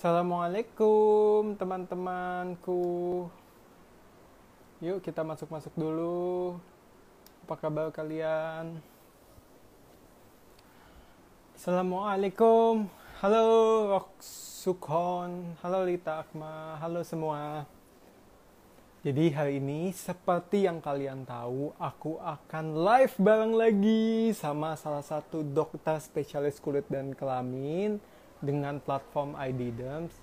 Assalamualaikum teman-temanku. Yuk kita masuk-masuk dulu. Apa kabar kalian? Assalamualaikum. Halo Rok Sukhon. Halo Lita Akma. Halo semua. Jadi hari ini seperti yang kalian tahu, aku akan live bareng lagi sama salah satu dokter spesialis kulit dan kelamin dengan platform ID Derms.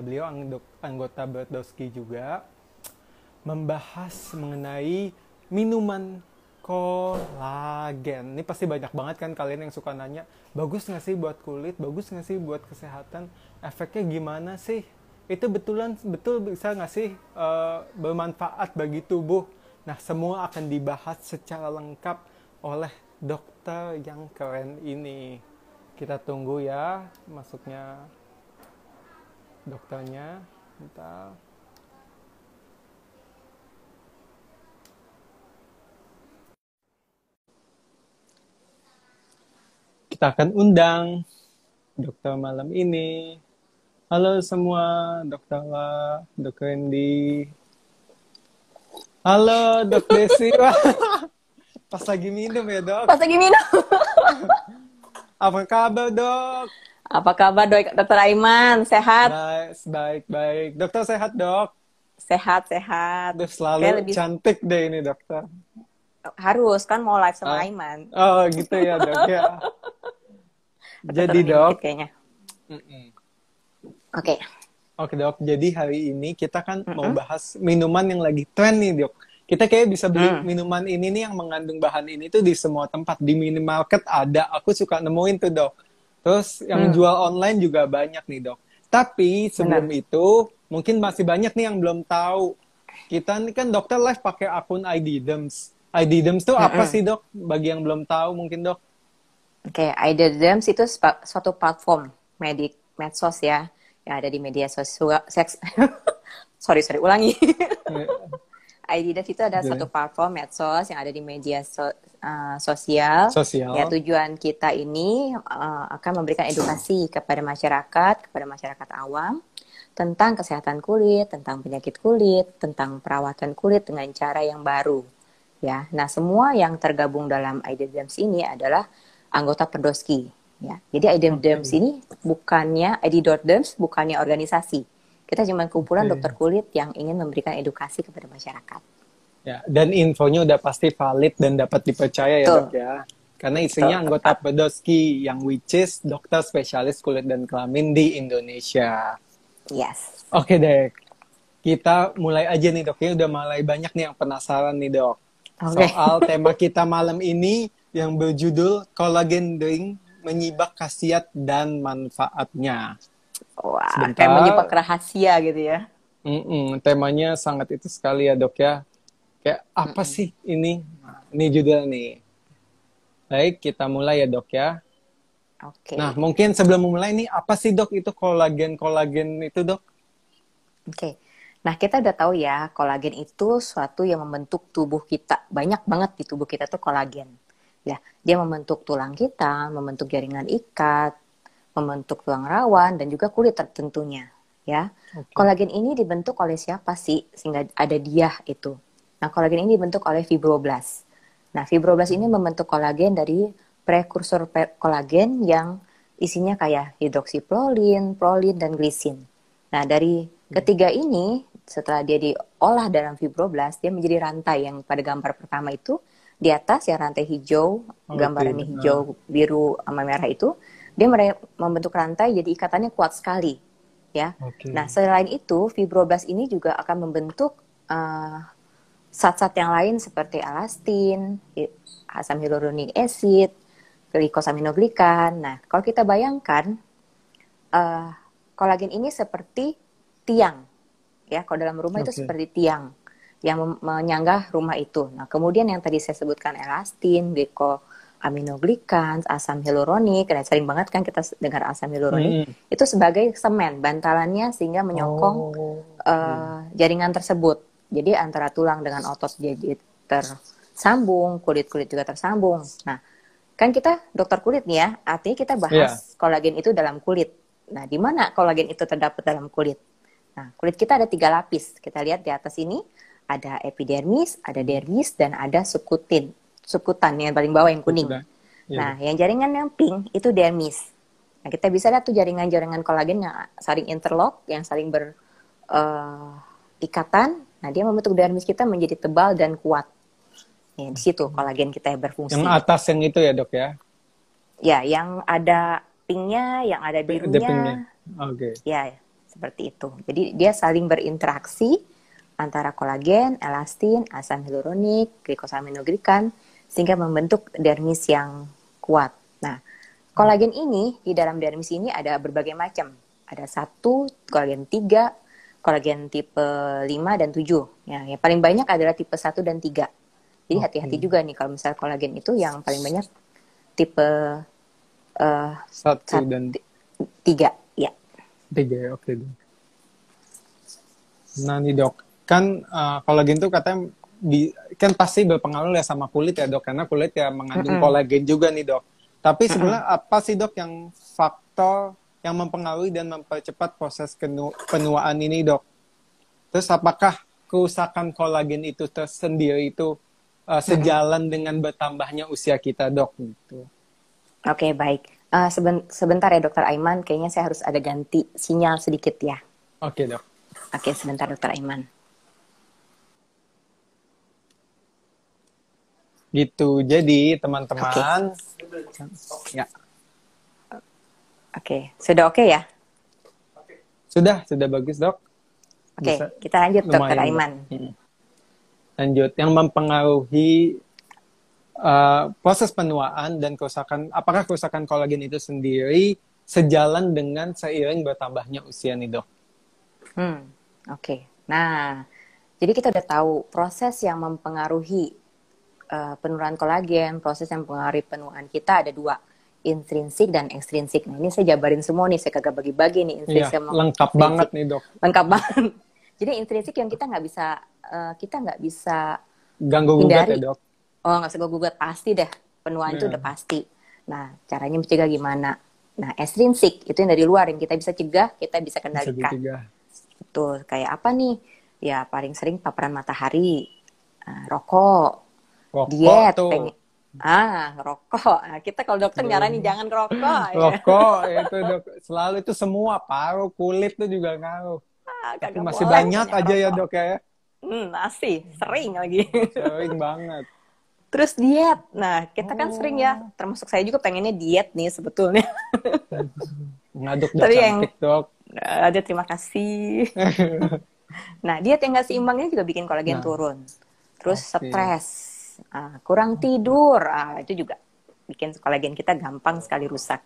Beliau anggota Berdosky juga, membahas mengenai minuman kolagen. Ini pasti banyak banget kan kalian yang suka nanya, bagus nggak sih buat kulit, bagus nggak sih buat kesehatan, efeknya gimana sih? Itu betul bisa nggak sih bermanfaat bagi tubuh? Nah, semua akan dibahas secara lengkap oleh dokter yang keren ini. Kita tunggu ya masuknya dokternya. Bentar. Kita akan undang dokter malam ini. Halo semua, Dokter La, Dok Randy. Halo, Dok Desi. Pas lagi minum ya, Dok. Pas lagi minum. Apa kabar, Dok? Apa kabar, Dokter Aiman? Sehat? Baik. Dokter sehat, Dok? Sehat. Duh, selalu cantik deh ini, Dokter. Harus, kan mau live sama Aiman. Oh, gitu ya, Dok ya. Jadi, Dok. Kayaknya. Oke. Oke, Dok. Jadi hari ini kita kan mau bahas minuman yang lagi tren nih, Dok. Kita kayak bisa beli minuman ini nih yang mengandung bahan ini tuh di semua tempat. Di minimarket ada. Aku suka nemuin tuh, Dok. Terus yang jual online juga banyak nih, Dok. Tapi sebelum itu, mungkin masih banyak nih yang belum tahu. Kita nih kan dokter live pakai akun ID Derms. ID Derms tuh apa sih, Dok? Bagi yang belum tahu mungkin, Dok. Oke, ID Derms itu suatu platform medsos ya. Yang ada di media sosial. Sorry, ulangi. ID Derms itu ada satu platform medsos yang ada di media sosial. Ya, tujuan kita ini akan memberikan edukasi kepada masyarakat awam tentang kesehatan kulit, tentang penyakit kulit, tentang perawatan kulit dengan cara yang baru. Ya, nah semua yang tergabung dalam ID Derms ini adalah anggota Berdosky. Ya, jadi ID Derms ini ID.Derms bukannya organisasi. Kita cuma kumpulan dokter kulit yang ingin memberikan edukasi kepada masyarakat. Ya, dan infonya udah pasti valid dan dapat dipercaya ya, Dok ya. Karena isinya anggota Berdosky yang which is dokter spesialis kulit dan kelamin di Indonesia. Yes. Oke, Dek. Kita mulai aja nih, Dok. Ya udah mulai banyak nih yang penasaran nih, Dok. Soal tema kita malam ini yang berjudul Collagen Drink menyibak khasiat dan manfaatnya. Wah, kayak menyibak rahasia gitu ya. Temanya sangat itu sekali ya, Dok ya. Kayak apa sih ini? Nah, ini judul nih. Baik, kita mulai ya, Dok ya. Oke. Nah, mungkin sebelum memulai nih, apa sih, Dok, itu kolagen itu, Dok? Oke. Nah, kita udah tahu ya, kolagen itu suatu yang membentuk tubuh kita. Banyak banget di tubuh kita tuh kolagen. Ya, dia membentuk tulang kita, membentuk jaringan ikat, membentuk tulang rawan, dan juga kulit tentunya. Ya, kolagen ini dibentuk oleh siapa sih sehingga ada dia itu? Nah, kolagen ini dibentuk oleh fibroblast. Nah, fibroblast ini membentuk kolagen dari prekursor kolagen yang isinya kayak hidroksiprolin, prolin, dan glisin. Nah, dari ketiga ini, setelah dia diolah dalam fibroblast, dia menjadi rantai yang pada gambar pertama itu, di atas ya rantai hijau, gambarannya hijau, biru, sama merah itu, dia membentuk rantai jadi ikatannya kuat sekali. Ya. Nah, selain itu, fibroblast ini juga akan membentuk zat-zat yang lain seperti elastin, asam hyaluronik acid, glikosaminoglikan. Nah, kalau kita bayangkan, kolagen ini seperti tiang. Ya, kalau dalam rumah itu seperti tiang yang menyanggah rumah itu. Nah, kemudian yang tadi saya sebutkan elastin, glikoaminoglikan, asam hyaluronik, dan sering banget kan kita dengar asam hyaluronik, itu sebagai semen, bantalannya sehingga menyokong jaringan tersebut. Jadi antara tulang dengan otot jadi tersambung, kulit-kulit juga tersambung. Nah, kan kita dokter kulit nih ya, artinya kita bahas kolagen itu dalam kulit. Nah, di mana kolagen itu terdapat dalam kulit? Nah, kulit kita ada 3 lapis. Kita lihat di atas ini ada epidermis, ada dermis, dan ada subkutin. Subkutan yang paling bawah yang kuning. Nah, yang jaringan yang pink itu dermis. Nah, kita bisa lihat tuh jaringan-jaringan kolagen yang saling interlock, yang saling berikatan. Nah, dia membentuk dermis kita menjadi tebal dan kuat. Ya, di situ kolagen kita berfungsi. Yang atas yang itu ya dok ya? Ya, yang ada pinknya, yang ada birunya. Oke. Ya, seperti itu. Jadi dia saling berinteraksi antara kolagen, elastin, asam hyaluronik, glikosaminoglikan, sehingga membentuk dermis yang kuat. Nah, kolagen ini, di dalam dermis ini ada berbagai macam. Ada 1, kolagen 3, kolagen tipe 5 dan 7. Ya, yang paling banyak adalah tipe 1 dan 3. Jadi hati-hati juga nih kalau misalnya kolagen itu yang paling banyak tipe 1 dan 3. Ya. 3, oke. Nah nih dok, kan kolagen itu katanya kan pasti berpengaruh ya sama kulit ya dok, karena kulit ya mengandung kolagen juga nih dok. Tapi sebenarnya apa sih dok yang faktor yang mempengaruhi dan mempercepat proses penuaan ini dok? Terus apakah kerusakan kolagen itu tersendiri itu sejalan dengan bertambahnya usia kita dok? Gitu. Oke, baik. Sebentar ya Dokter Aiman, kayaknya saya harus ada ganti sinyal sedikit ya. Oke dok. Oke, sebentar Dokter Aiman. Gitu, jadi teman-teman. Ya. Oke, sudah oke ya? Sudah bagus dok. Oke, kita lanjut Dokter Aiman. Lanjut, yang mempengaruhi proses penuaan dan apakah kerusakan kolagen itu sendiri sejalan dengan seiring bertambahnya usia nih dok? Oke. Nah, jadi kita udah tahu proses yang mempengaruhi penurunan kolagen, proses yang mempengaruhi penuaan kita ada 2, intrinsik dan ekstrinsik. Nah, ini saya jabarin semua nih, saya kagak bagi-bagi nih. Iya, lengkap banget nih dok. Lengkap banget. Jadi intrinsik yang kita nggak bisa ganggu gugat ya dok. Oh, nggak usah gugat, pasti deh. Penuaan itu udah pasti. Nah, caranya mencegah gimana? Nah, ekstrinsik itu yang dari luar, yang kita bisa cegah, kita bisa kendalikan. Betul, kayak apa nih? Ya, paling sering paparan matahari, rokok, diet, rokok. Nah, kita kalau dokter nyaranin jangan rokok. Rokok, itu dok, selalu itu semua, paru, kulit itu juga ngaruh. Tapi masih banyak aja rokok. Ya dok ya? Masih, sering lagi. Sering banget. Terus diet. Nah, kita kan sering ya, termasuk saya juga pengennya diet nih sebetulnya. Ngaduk dok, cantik dok. Ada, terima kasih. Nah, diet yang nggak seimbangnya juga bikin kolagen turun. Terus stres, kurang tidur, itu juga bikin kolagen kita gampang sekali rusak.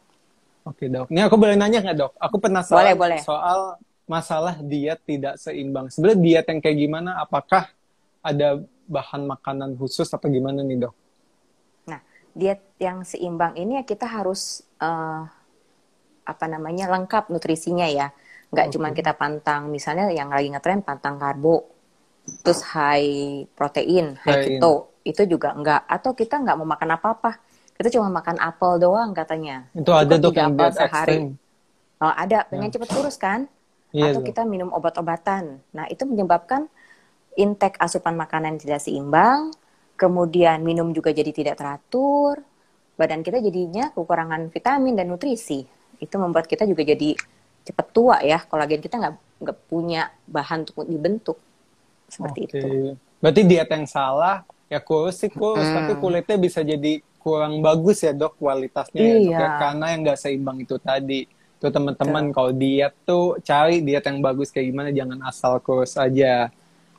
Oke dok. Ini aku boleh nanya nggak dok? Aku penasaran boleh. soal masalah diet tidak seimbang. Sebenarnya diet yang kayak gimana? Apakah ada bahan makanan khusus atau gimana nih dok? Nah, diet yang seimbang ini ya kita harus lengkap nutrisinya ya. Nggak cuma kita pantang, misalnya yang lagi ngetren pantang karbo, terus high protein, high keto, itu juga enggak. Atau kita nggak mau makan apa-apa, kita cuma makan apel doang katanya. Itu ada dok yang diet ekstrem. Oh, ada, pengen cepet kurus kan? Atau kita minum obat-obatan. Nah, itu menyebabkan intake asupan makanan tidak seimbang, kemudian minum juga jadi tidak teratur, badan kita jadinya kekurangan vitamin dan nutrisi. Itu membuat kita juga jadi cepat tua ya, kolagen kita nggak punya bahan untuk dibentuk. Seperti itu. Berarti diet yang salah, ya kurus, tapi kulitnya bisa jadi kurang bagus ya dok kualitasnya ya dok ya, karena yang nggak seimbang itu tadi. Tuh teman-teman kalau diet tuh cari diet yang bagus kayak gimana, jangan asal kurus aja.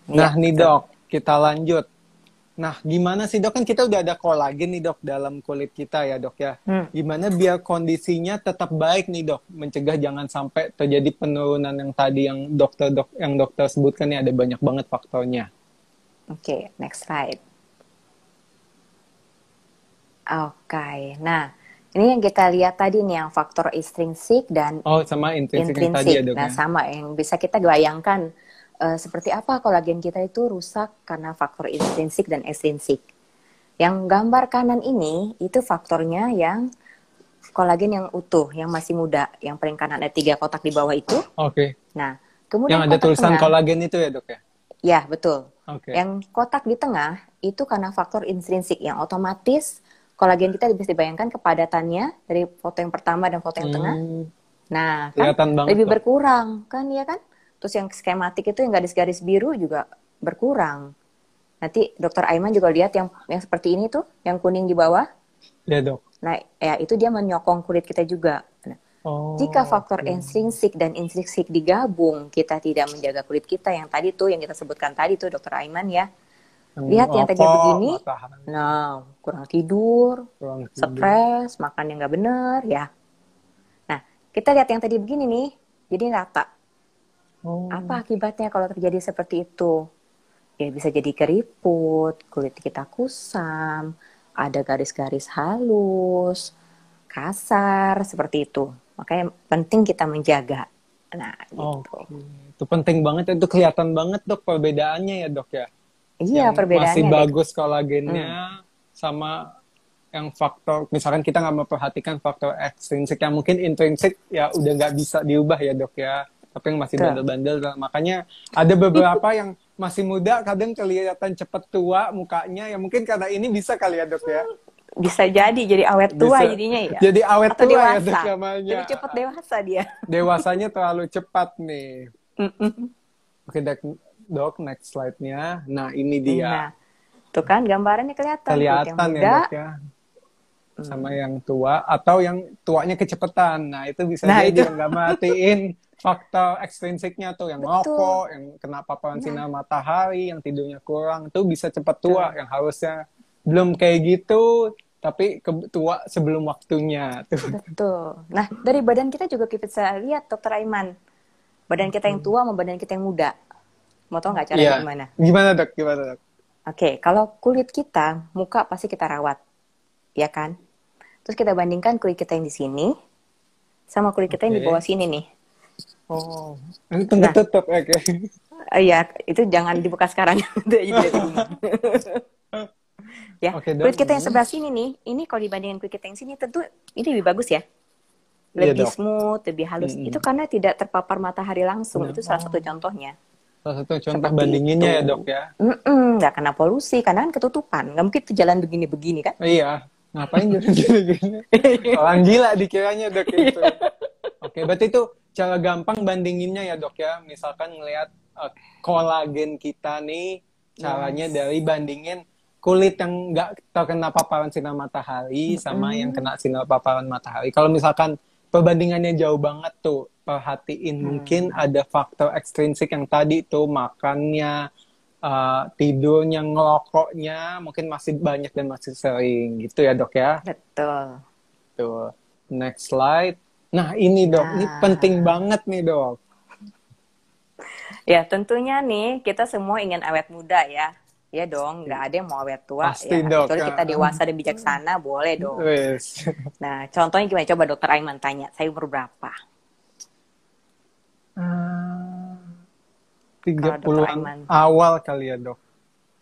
Nah nih dok, kita lanjut. Nah gimana sih dok, kan kita udah ada kolagen nih dok dalam kulit kita ya dok ya. Gimana biar kondisinya tetap baik nih dok, mencegah jangan sampai terjadi penurunan yang tadi yang dokter sebutkan nih, ada banyak banget faktornya. Oke, next slide. Oke, nah ini yang kita lihat tadi nih yang faktor ekstrinsik dan sama intrinsik yang tadi ya dok. Nah sama yang bisa kita bayangkan. Seperti apa kolagen kita itu rusak karena faktor intrinsik dan ekstrinsik. Yang gambar kanan ini itu faktornya yang kolagen yang utuh, yang masih muda, yang paling kanan ada 3 kotak di bawah itu. Oke. Nah, kemudian Yang ada kotak tulisan tengah, kolagen itu ya, Dok ya? ya betul. Oke. Yang kotak di tengah itu karena faktor intrinsik yang otomatis kolagen kita bisa dibayangkan kepadatannya dari foto yang pertama dan foto yang tengah. Nah, kan Kelihatan banget, lebih Dok. berkurang, kan ya kan? Terus yang skematik itu yang garis-garis biru juga berkurang. Nanti Dokter Aiman juga lihat yang seperti ini tuh, yang kuning di bawah. Ya, Dok. Nah, ya itu dia menyokong kulit kita juga. Nah, jika faktor intrinsik dan intrinsik digabung, kita tidak menjaga kulit kita yang tadi tuh, yang kita sebutkan tadi tuh Dokter Aiman ya. Lihat yang tadi begini, nah kurang tidur, stres, makan yang nggak bener ya. Nah, kita lihat yang tadi begini nih, jadi rata. Apa akibatnya kalau terjadi seperti itu? Ya bisa jadi keriput, kulit kita kusam, ada garis-garis halus, kasar, seperti itu. Makanya penting kita menjaga. Nah, gitu. Itu penting banget, itu kelihatan banget, Dok, perbedaannya ya, Dok ya. Iya, yang perbedaannya. masih bagus kolagennya sama yang faktor, misalkan kita nggak memperhatikan faktor ekstrinsik yang mungkin intrinsik ya udah nggak bisa diubah ya, Dok ya. Tapi yang masih bandel-bandel, makanya ada beberapa yang masih muda kadang kelihatan cepet tua mukanya, ya mungkin karena ini bisa kali ya, Dok ya. Bisa jadi awet tua jadinya ya. Jadi awet atau tua dewasa. Ya, Dok, namanya. Jadi cepet dewasa dia. Dewasanya terlalu cepat nih. Oke, Dok, next slide-nya. Nah, ini dia. Nah, tuh kan gambarannya kelihatan yang muda, ya, Dok ya. Sama yang tua atau yang tuanya kecepatan. Nah, itu bisa jadi yang nggak matiin faktor ekstrinsiknya tuh, yang ngerokok, yang kena paparan sinar matahari, yang tidurnya kurang, itu bisa cepat tua. Yang harusnya belum kayak gitu, tapi tua sebelum waktunya. Betul. Nah, dari badan kita juga kita bisa lihat, Dokter Aiman. Badan kita yang tua sama badan kita yang muda. Mau tau nggak caranya gimana? Gimana, Dok? Oke, kalau kulit kita, muka pasti kita rawat. Ya kan? Terus kita bandingkan kulit kita yang di sini sama kulit kita yang di bawah sini nih. Ini tutup. Oke. Iya, itu jangan dibuka sekarang. Ya, kulit kita yang sebelah sini nih, ini kalau dibandingkan kulit kita yang sini tentu ini lebih bagus ya. Lebih smooth, lebih halus. Itu karena tidak terpapar matahari langsung. Itu salah satu contohnya. Salah satu contoh bandinginnya ya, Dok ya. Nggak kena polusi karena kan ketutupan. Nggak mungkin jalan begini-begini kan? Iya. Ngapain jalan gini-gini? Orang gila dikiranya, Dok itu. Oke, berarti itu cara gampang bandinginnya ya, Dok ya. Misalkan ngelihat kolagen kita nih, caranya dari bandingin kulit yang nggak terkena paparan sinar matahari sama yang kena sinar paparan matahari. Kalau misalkan perbandingannya jauh banget tuh, perhatiin mungkin ada faktor ekstrinsik yang tadi tuh, makannya, tidurnya, ngerokoknya mungkin masih banyak dan masih sering gitu ya, Dok ya. Betul. Tuh. Next slide. Nah, ini, Dok, ini penting banget nih, Dok. Ya, tentunya nih kita semua ingin awet muda ya. Ya dong, nggak ada yang mau awet tua. Pasti, ya. Dok. Kecuali kita dewasa dan bijaksana, boleh dong. Yes. Nah, contohnya gimana? Coba Dokter Aiman tanya, saya umur berapa? 30-an awal kali ya, Dok.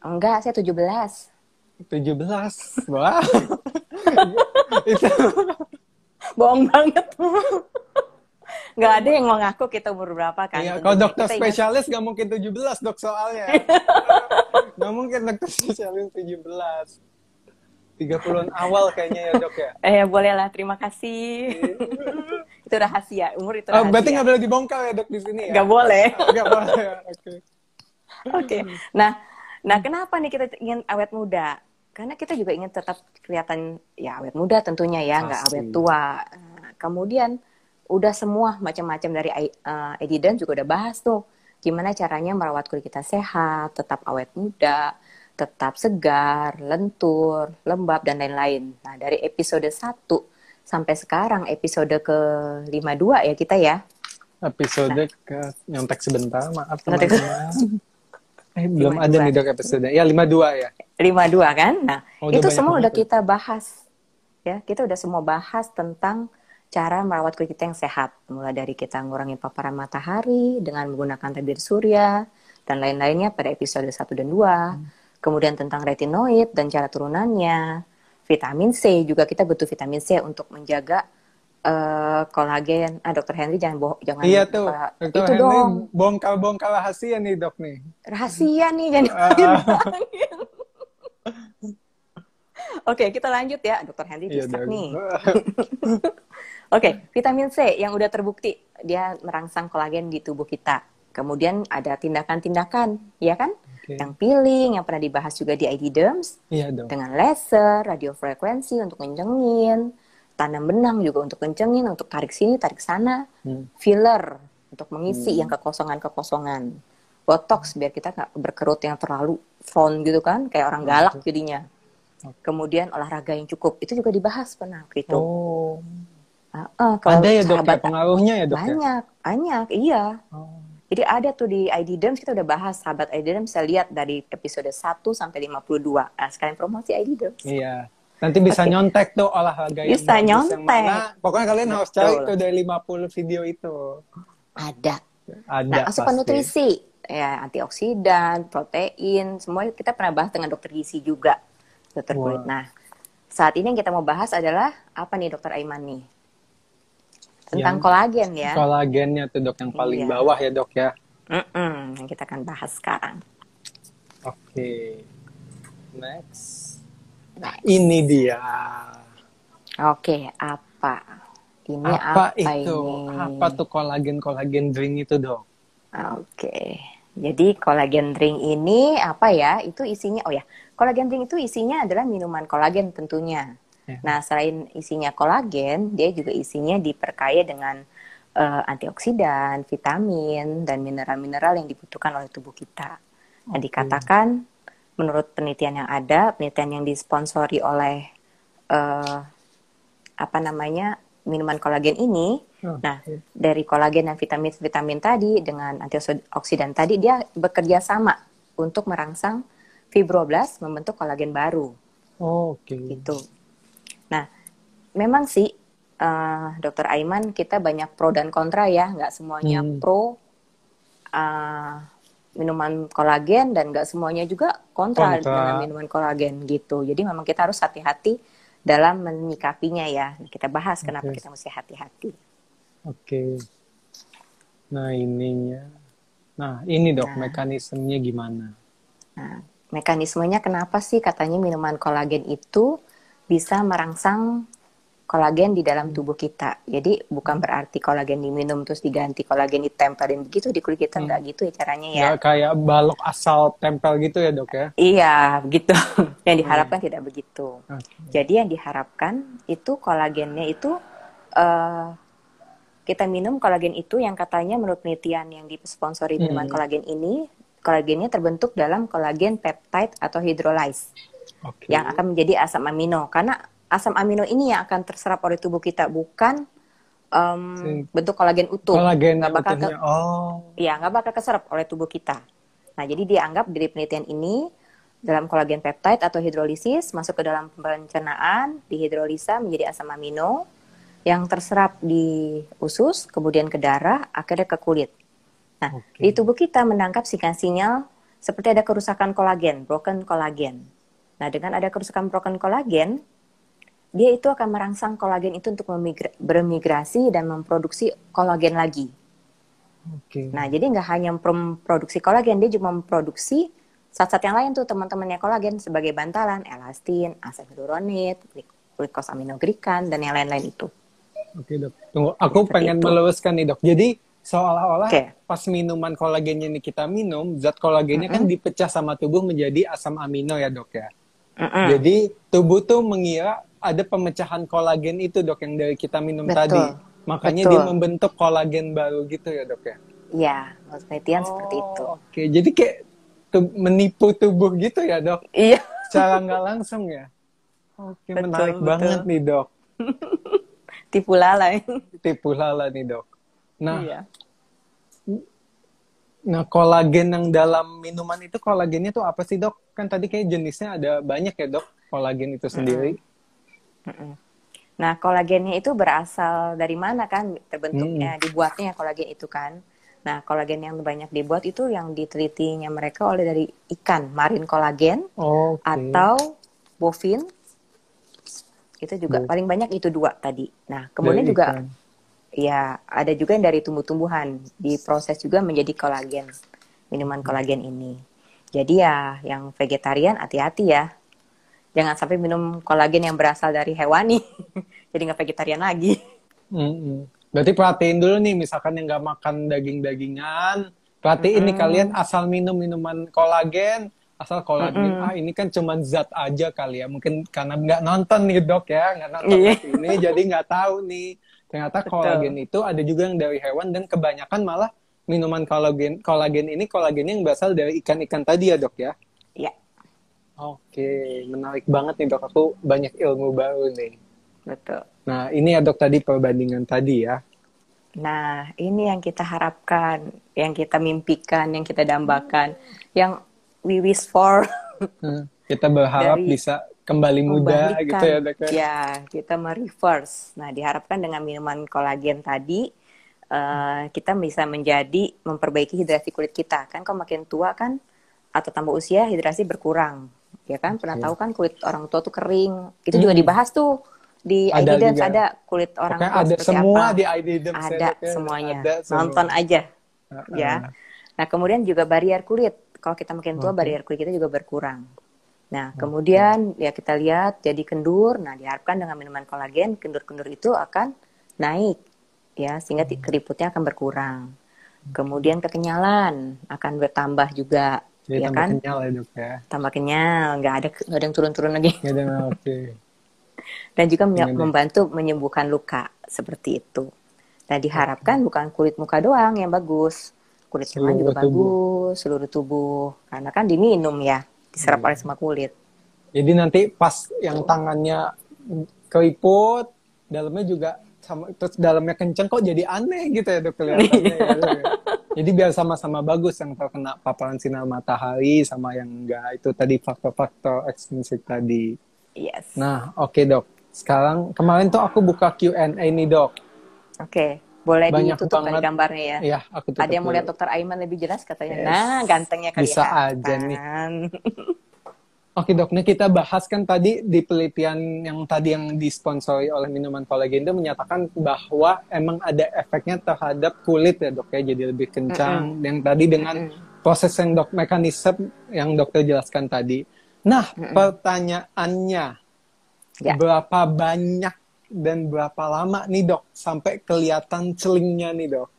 Enggak, saya 17. 17? Wah. Itu bohong banget. Nggak ada yang mau ngaku kita umur berapa kan. Iya, kalau dokter spesialis nggak mungkin 17, Dok, soalnya. Nggak mungkin dokter spesialis 17. 30-an awal kayaknya ya, Dok ya. Boleh lah, terima kasih. Itu rahasia, umur itu rahasia. Berarti nggak boleh dibongkar ya, Dok, di sini ya? Nggak boleh. Nggak boleh, Oke. Nah, kenapa nih kita ingin awet muda? Karena kita juga ingin tetap kelihatan ya awet muda tentunya ya, nggak awet tua. Kemudian udah semua macam-macam dari Edidan juga udah bahas tuh gimana caranya merawat kulit kita sehat, tetap awet muda, tetap segar, lentur, lembab dan lain-lain. Nah, dari episode 1 sampai sekarang episode ke-52 ya kita ya. Episode ke nyontek sebentar, maaf teman-teman. Belum 52. Ada nih, Dok, episode. Ya, 52 ya. 52 kan? Nah, itu semua udah kita bahas. Ya, kita udah semua bahas tentang cara merawat kulit kita yang sehat. Mulai dari kita ngurangin paparan matahari dengan menggunakan tabir surya dan lain-lainnya pada episode 1 dan 2. Kemudian tentang retinoid dan cara turunannya, vitamin C juga, kita butuh vitamin C untuk menjaga kolagen. Dokter Henry jangan Iya tuh, Dokter itu Henry dong. bongkar-bongkar rahasia nih dok nih. Rahasia nih, jangan dibilangin. Oke, kita lanjut ya. Dokter Henry Iya distract dok. nih. Oke, vitamin C yang udah terbukti dia merangsang kolagen di tubuh kita. Kemudian ada tindakan-tindakan, ya kan? Oke. Yang peeling, yang pernah dibahas juga di ID Derms. Iya dok. Dengan laser, radiofrekuensi untuk kencengin, tanam benang juga untuk kencengin, untuk tarik sini, tarik sana. Filler untuk mengisi yang kekosongan-kekosongan. Botox biar kita nggak berkerut yang terlalu front gitu kan, kayak orang galak jadinya. Kemudian olahraga yang cukup, itu juga dibahas pernah gitu. Oh. Kalau Ada ya dok ya sahabat pengaruhnya ya dok banyak, iya. Jadi ada tuh di ID Derms, kita udah bahas, sahabat ID Derms bisa lihat dari episode 1 sampai 52. Nah, sekalian promosi ID Derms. Iya. Nanti bisa nyontek tuh olahraga yang bisa bagus nyontek. yang mana. Pokoknya kalian harus cari tuh dari 50 video itu. Ada. Ada Nah, asupan pasti. nutrisi, ya antioksidan, protein, semua kita pernah bahas dengan dokter gizi juga, dokter kulit. Nah, saat ini yang kita mau bahas adalah apa nih dokter Aiman nih? Tentang kolagen ya. Kolagennya tuh dok yang paling bawah ya dok ya. Yang kita akan bahas sekarang. Oke. Next. Nah, ini dia. Oke, apa? Ini apa itu? ini? Apa tuh kolagen drink itu dok? Oke. Jadi kolagen drink ini apa ya? Itu isinya, kolagen drink itu isinya adalah minuman kolagen tentunya. Nah, selain isinya kolagen, dia juga isinya diperkaya dengan antioksidan, vitamin, dan mineral-mineral yang dibutuhkan oleh tubuh kita. Dan dikatakan, menurut penelitian yang ada, penelitian yang disponsori oleh minuman kolagen ini, dari kolagen dan vitamin tadi dengan antioksidan tadi, dia bekerja sama untuk merangsang fibroblast membentuk kolagen baru. Gitu. Nah, memang sih, Dokter Aiman, kita banyak pro dan kontra ya, nggak semuanya pro minuman kolagen dan nggak semuanya juga kontra dengan minuman kolagen gitu. Jadi memang kita harus hati-hati dalam menyikapinya ya. Kita bahas kenapa kita mesti hati-hati. Nah ininya, ini dok mekanismenya gimana? Nah, mekanismenya kenapa sih katanya minuman kolagen itu bisa merangsang kolagen di dalam tubuh kita. Jadi bukan berarti kolagen diminum terus diganti kolagen ditempelin begitu di kulit kita, nggak gitu ya caranya ya. Nggak kayak balok asal tempel gitu ya dok ya? Iya, begitu. Yang diharapkan tidak begitu. Jadi yang diharapkan itu kolagennya itu kita minum kolagen itu yang katanya menurut penelitian yang disponsori minuman kolagen ini, kolagennya terbentuk dalam kolagen peptide atau hydrolyze. Yang akan menjadi asam amino. Karena asam amino ini yang akan terserap oleh tubuh kita, bukan bentuk kolagen utuh. Nggak bakal keserap oleh tubuh kita. Nah, jadi dianggap dari penelitian ini, dalam kolagen peptide atau hidrolisis, masuk ke dalam pencernaan, dihidrolisa menjadi asam amino, yang terserap di usus, kemudian ke darah, akhirnya ke kulit. Nah, di tubuh kita menangkap sinyal-sinyal seperti ada kerusakan kolagen, broken kolagen. Nah, dengan ada kerusakan broken kolagen, dia itu akan merangsang kolagen itu untuk bermigrasi dan memproduksi kolagen lagi. Nah, jadi nggak hanya memproduksi kolagen, dia juga memproduksi zat-zat yang lain tuh teman-temannya kolagen sebagai bantalan, elastin, asam hyaluronid, glikosaminoglikan, dan yang lain-lain itu. Oke dok, tunggu. Aku pengen meluruskan nih dok. Jadi seolah-olah pas minuman kolagennya ini kita minum, zat kolagennya kan dipecah sama tubuh menjadi asam amino ya dok ya. Jadi tubuh tuh mengira ada pemecahan kolagen itu dok yang dari kita minum tadi. Makanya dia membentuk kolagen baru gitu ya dok ya? Iya, penelitian seperti itu. Jadi kayak menipu tubuh gitu ya dok? Iya. Secara nggak langsung ya? Menarik banget nih dok. Tipu lala. Tipu lala nih dok. Nah, kolagen yang dalam minuman itu, kolagennya tuh apa sih dok? Kan tadi kayak jenisnya ada banyak ya dok, kolagen itu sendiri. Nah, kolagennya itu berasal dari mana kan? Terbentuknya, dibuatnya kolagen itu kan. Nah, kolagen yang banyak dibuat itu yang ditelitinya mereka oleh dari ikan, marine kolagen, atau bovin, Itu juga paling banyak itu 2 tadi. Nah, kemudian Dari juga ikan. ya ada juga yang dari tumbuh-tumbuhan diproses juga menjadi kolagen. Minuman kolagen ini. Jadi ya yang vegetarian hati-hati ya. Jangan sampai minum kolagen yang berasal dari hewani. Jadi nggak vegetarian lagi. Berarti perhatiin dulu nih, misalkan yang nggak makan daging-dagingan, perhatiin nih kalian asal minum minuman kolagen, asal kolagen, ini kan cuma zat aja kali ya. Mungkin karena nggak nonton nih dok ya, nggak nonton Iya. live ini, jadi nggak tahu nih. Ternyata kolagen Betul. itu ada juga yang dari hewan dan kebanyakan malah minuman kolagen ini kolagennya yang berasal dari ikan-ikan tadi ya dok ya. Ya, Oke, menarik banget nih dok. Aku banyak ilmu baru nih. betul. Nah, ini ya dok tadi perbandingan tadi ya. Nah, ini yang kita harapkan, yang kita mimpikan, yang kita dambakan, yang we wish for. Kita berharap Dari bisa kembali muda gitu ya dok ya. Ya, kita mereverse. Nah, diharapkan dengan minuman kolagen tadi, kita bisa memperbaiki hidrasi kulit kita. Kan kalau makin tua kan, atau tambah usia, hidrasi berkurang. Ya kan, pernah tahu kan kulit orang tua tuh kering. Itu juga dibahas tuh di Ada ID Dance, juga. ada kulit orang Pokoknya tua ada seperti semua apa. di ID Dance ya, Ada dok ya. semuanya. Ada semua. Nonton aja. Ya. Nah, kemudian juga barrier kulit. Kalau kita makin tua, barrier kulit kita juga berkurang. Nah, kemudian ya kita lihat jadi kendur. Nah, diharapkan dengan minuman kolagen, kendur-kendur itu akan naik. Ya, sehingga keriputnya akan berkurang. Kemudian kekenyalan akan bertambah juga. Jadi Ya tambah kan? kenyal ya dok ya. Tambah kenyal, nggak ada yang turun-turun lagi. Nggak ada, oke. Dan juga Ingat deh. membantu menyembuhkan luka seperti itu. Nah, diharapkan bukan kulit muka doang yang bagus, kulit tangan juga bagus, seluruh tubuh, karena kan diminum ya, diserap oleh semua kulit. Jadi nanti pas yang tangannya keriput, dalamnya juga sama, terus dalamnya kenceng kok jadi aneh gitu ya dok kelihatannya ya, dok ya. Jadi biar sama-sama bagus yang terkena paparan sinar matahari sama yang enggak, itu tadi faktor-faktor ekstrinsik tadi. Yes. Nah, oke dok. Sekarang kemarin tuh aku buka Q&A nih dok. Oke, boleh Banyak ditutup banget. kali gambarnya ya. Iya, aku tutup Ada yang mau lihat dulu. Dokter Aiman lebih jelas katanya. Yes. Nah, gantengnya Bisa kelihatan. aja nih. Oke dok, nih kita bahas kan tadi di penelitian yang tadi yang disponsori oleh minuman kolagen itu menyatakan bahwa emang ada efeknya terhadap kulit ya dok ya, jadi lebih kencang. Yang tadi dengan proses yang mekanisme yang dokter jelaskan tadi. Nah, pertanyaannya, berapa banyak dan berapa lama nih dok sampai kelihatan celingnya nih dok?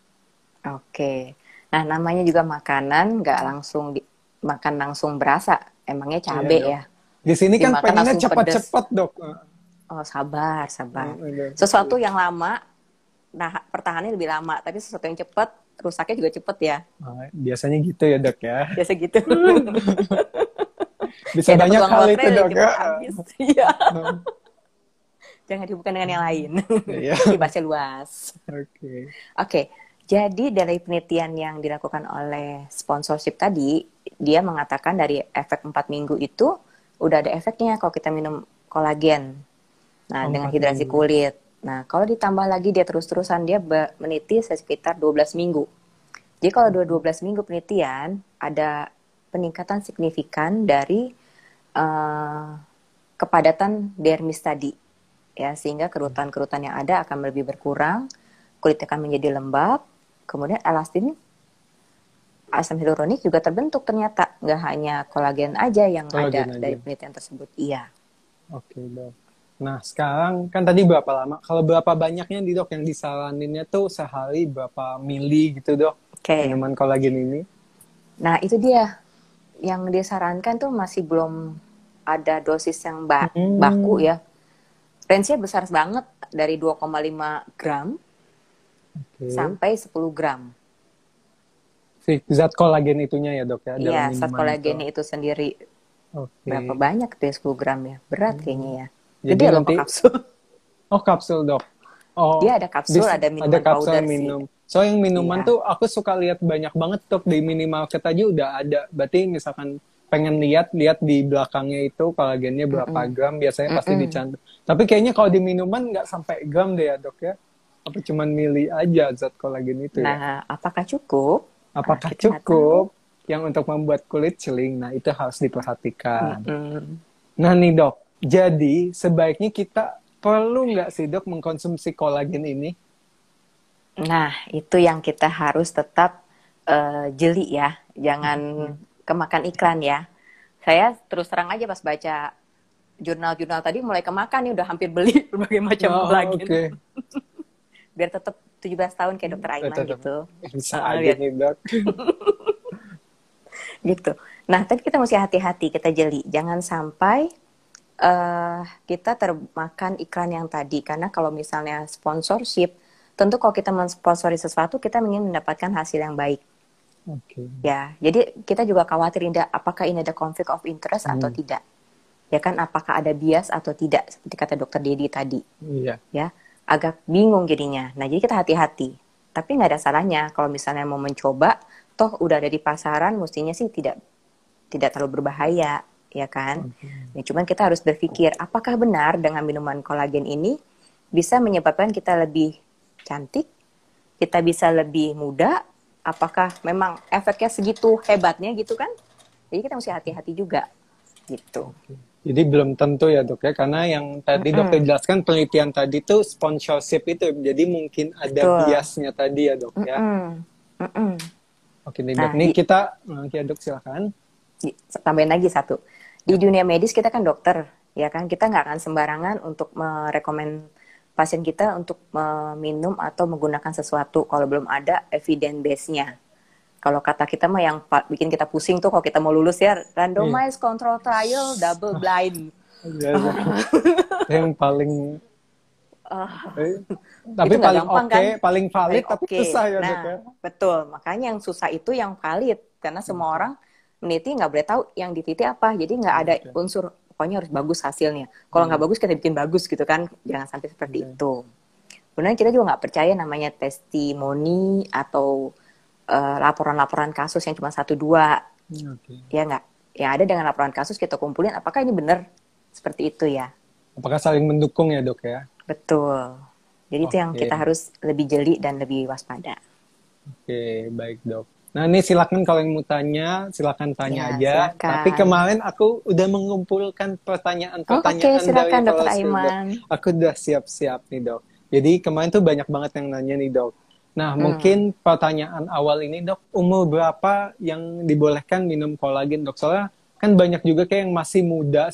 Oke, nah namanya juga makanan nggak langsung makan langsung berasa. Emangnya cabe ya. Di sini kan pengennya cepat-cepat dok. Oh sabar. Sesuatu yang lama, nah pertahanannya lebih lama. Tapi sesuatu yang cepat, rusaknya juga cepat ya. Biasanya gitu ya dok ya. Biasa gitu. Bisa banyak kali itu dok ya. Iya. Jangan dihubungkan dengan yang lain. Dibaca luas. Oke. Jadi dari penelitian yang dilakukan oleh sponsorship tadi, dia mengatakan dari efek 4 minggu itu udah ada efeknya kalau kita minum kolagen. Nah, dengan hidrasi kulit. Nah, kalau ditambah lagi dia terus-terusan, dia meneliti sekitar 12 minggu. Jadi kalau 12 minggu penelitian, ada peningkatan signifikan dari kepadatan dermis tadi. Ya, sehingga kerutan-kerutan yang ada akan lebih berkurang, kulit akan menjadi lembab. Kemudian elastin, asam hyaluronik juga terbentuk ternyata. Nggak hanya kolagen aja yang ada dari penelitian tersebut. Iya. Oke dok. Nah sekarang kan tadi berapa lama? Kalau berapa banyaknya nih dok yang disaraninnya tuh sehari berapa mili gitu dok? Minuman kolagen ini? Nah itu dia. Yang disarankan tuh masih belum ada dosis yang baku ya. Range-nya besar banget dari 2,5 gram. Sampai 10 gram. Zat kolagen itunya ya dok ya? Iya, zat kolagen itu sendiri. Berapa banyak tuh ya 10 gram ya? Berat kayaknya ya. Jadi loh kapsul. Oh kapsul dok. Dia ada kapsul, ada minuman powder minum. So yang minuman tuh aku suka lihat banyak banget dok di minimarket aja udah ada. Berarti misalkan pengen lihat di belakangnya itu kolagennya berapa gram biasanya pasti dicantum. Tapi kayaknya kalau di minuman nggak sampai gram deh ya dok ya? Apa cuman mili aja zat kolagen itu ya? Nah, apakah cukup? Apakah cukup yang untuk membuat kulit celing? Nah, itu harus diperhatikan. Nah nih dok, jadi sebaiknya kita perlu nggak sih dok mengkonsumsi kolagen ini? Nah, itu yang kita harus tetap jeli ya. Jangan kemakan iklan ya. Saya terus terang aja pas baca jurnal-jurnal tadi mulai kemakan nih, udah hampir beli berbagai macam Oh, kolagen. oke. Biar tetap 17 tahun kayak dokter Aiman Tetap gitu. bisa aja Biar nih dok. gitu. Nah, tapi kita mesti hati-hati, kita jeli. Jangan sampai kita termakan iklan yang tadi. Karena kalau misalnya sponsorship, tentu kalau kita mensponsori sesuatu, kita ingin mendapatkan hasil yang baik. Oke. Ya, jadi kita juga khawatir apakah ini ada conflict of interest atau tidak. Ya kan, apakah ada bias atau tidak, seperti kata dokter Dedi tadi. Iya. Ya, agak bingung jadinya. Nah, jadi kita hati-hati. Tapi nggak ada salahnya kalau misalnya mau mencoba, toh udah ada di pasaran, mestinya sih tidak terlalu berbahaya, ya kan? Nah, cuman kita harus berpikir, apakah benar dengan minuman kolagen ini bisa menyebabkan kita lebih cantik, kita bisa lebih muda, apakah memang efeknya segitu hebatnya gitu kan? Jadi kita mesti hati-hati juga, gitu. Jadi belum tentu ya dok ya, karena yang tadi dokter jelaskan penelitian tadi tuh sponsorship itu, jadi mungkin ada biasnya tadi ya dok ya. Oke nih dok, Nah, nih kita, ya dok silakan. Tambahin lagi satu, di dunia medis kita kan dokter, ya kan, kita nggak akan sembarangan untuk merekomend pasien kita untuk minum atau menggunakan sesuatu kalau belum ada evidence base-nya. Kalau kata kita mah yang bikin kita pusing tuh kalau kita mau lulus ya, randomized control trial double blind. Yang paling tapi itu paling gampang, oke, kan? paling valid tapi susah ya nah, dok ya. Betul, makanya yang susah itu yang valid, karena semua orang meneliti nggak boleh tahu yang diteliti apa, jadi nggak ada unsur pokoknya harus bagus hasilnya. Kalau nggak bagus kita bikin bagus gitu kan, jangan sampai seperti itu. Kemudian kita juga nggak percaya namanya testimoni atau laporan-laporan kasus yang cuma 1-2, ya nggak? Ya ada dengan laporan kasus kita kumpulin, apakah ini benar seperti itu ya? Apakah saling mendukung ya dok ya? Betul. Jadi itu yang kita harus lebih jeli dan lebih waspada. Oke, baik dok. Nah ini silakan kalau yang mau tanya, silakan tanya aja. Silakan. Tapi kemarin aku udah mengumpulkan pertanyaan-pertanyaan silakan, dari Dokter follower dok. Aiman. Aku udah siap-siap nih dok. Jadi kemarin tuh banyak banget yang nanya nih dok. Nah mungkin pertanyaan awal ini dok, umur berapa yang dibolehkan minum kolagen dok? Soalnya kan banyak juga kayak yang masih muda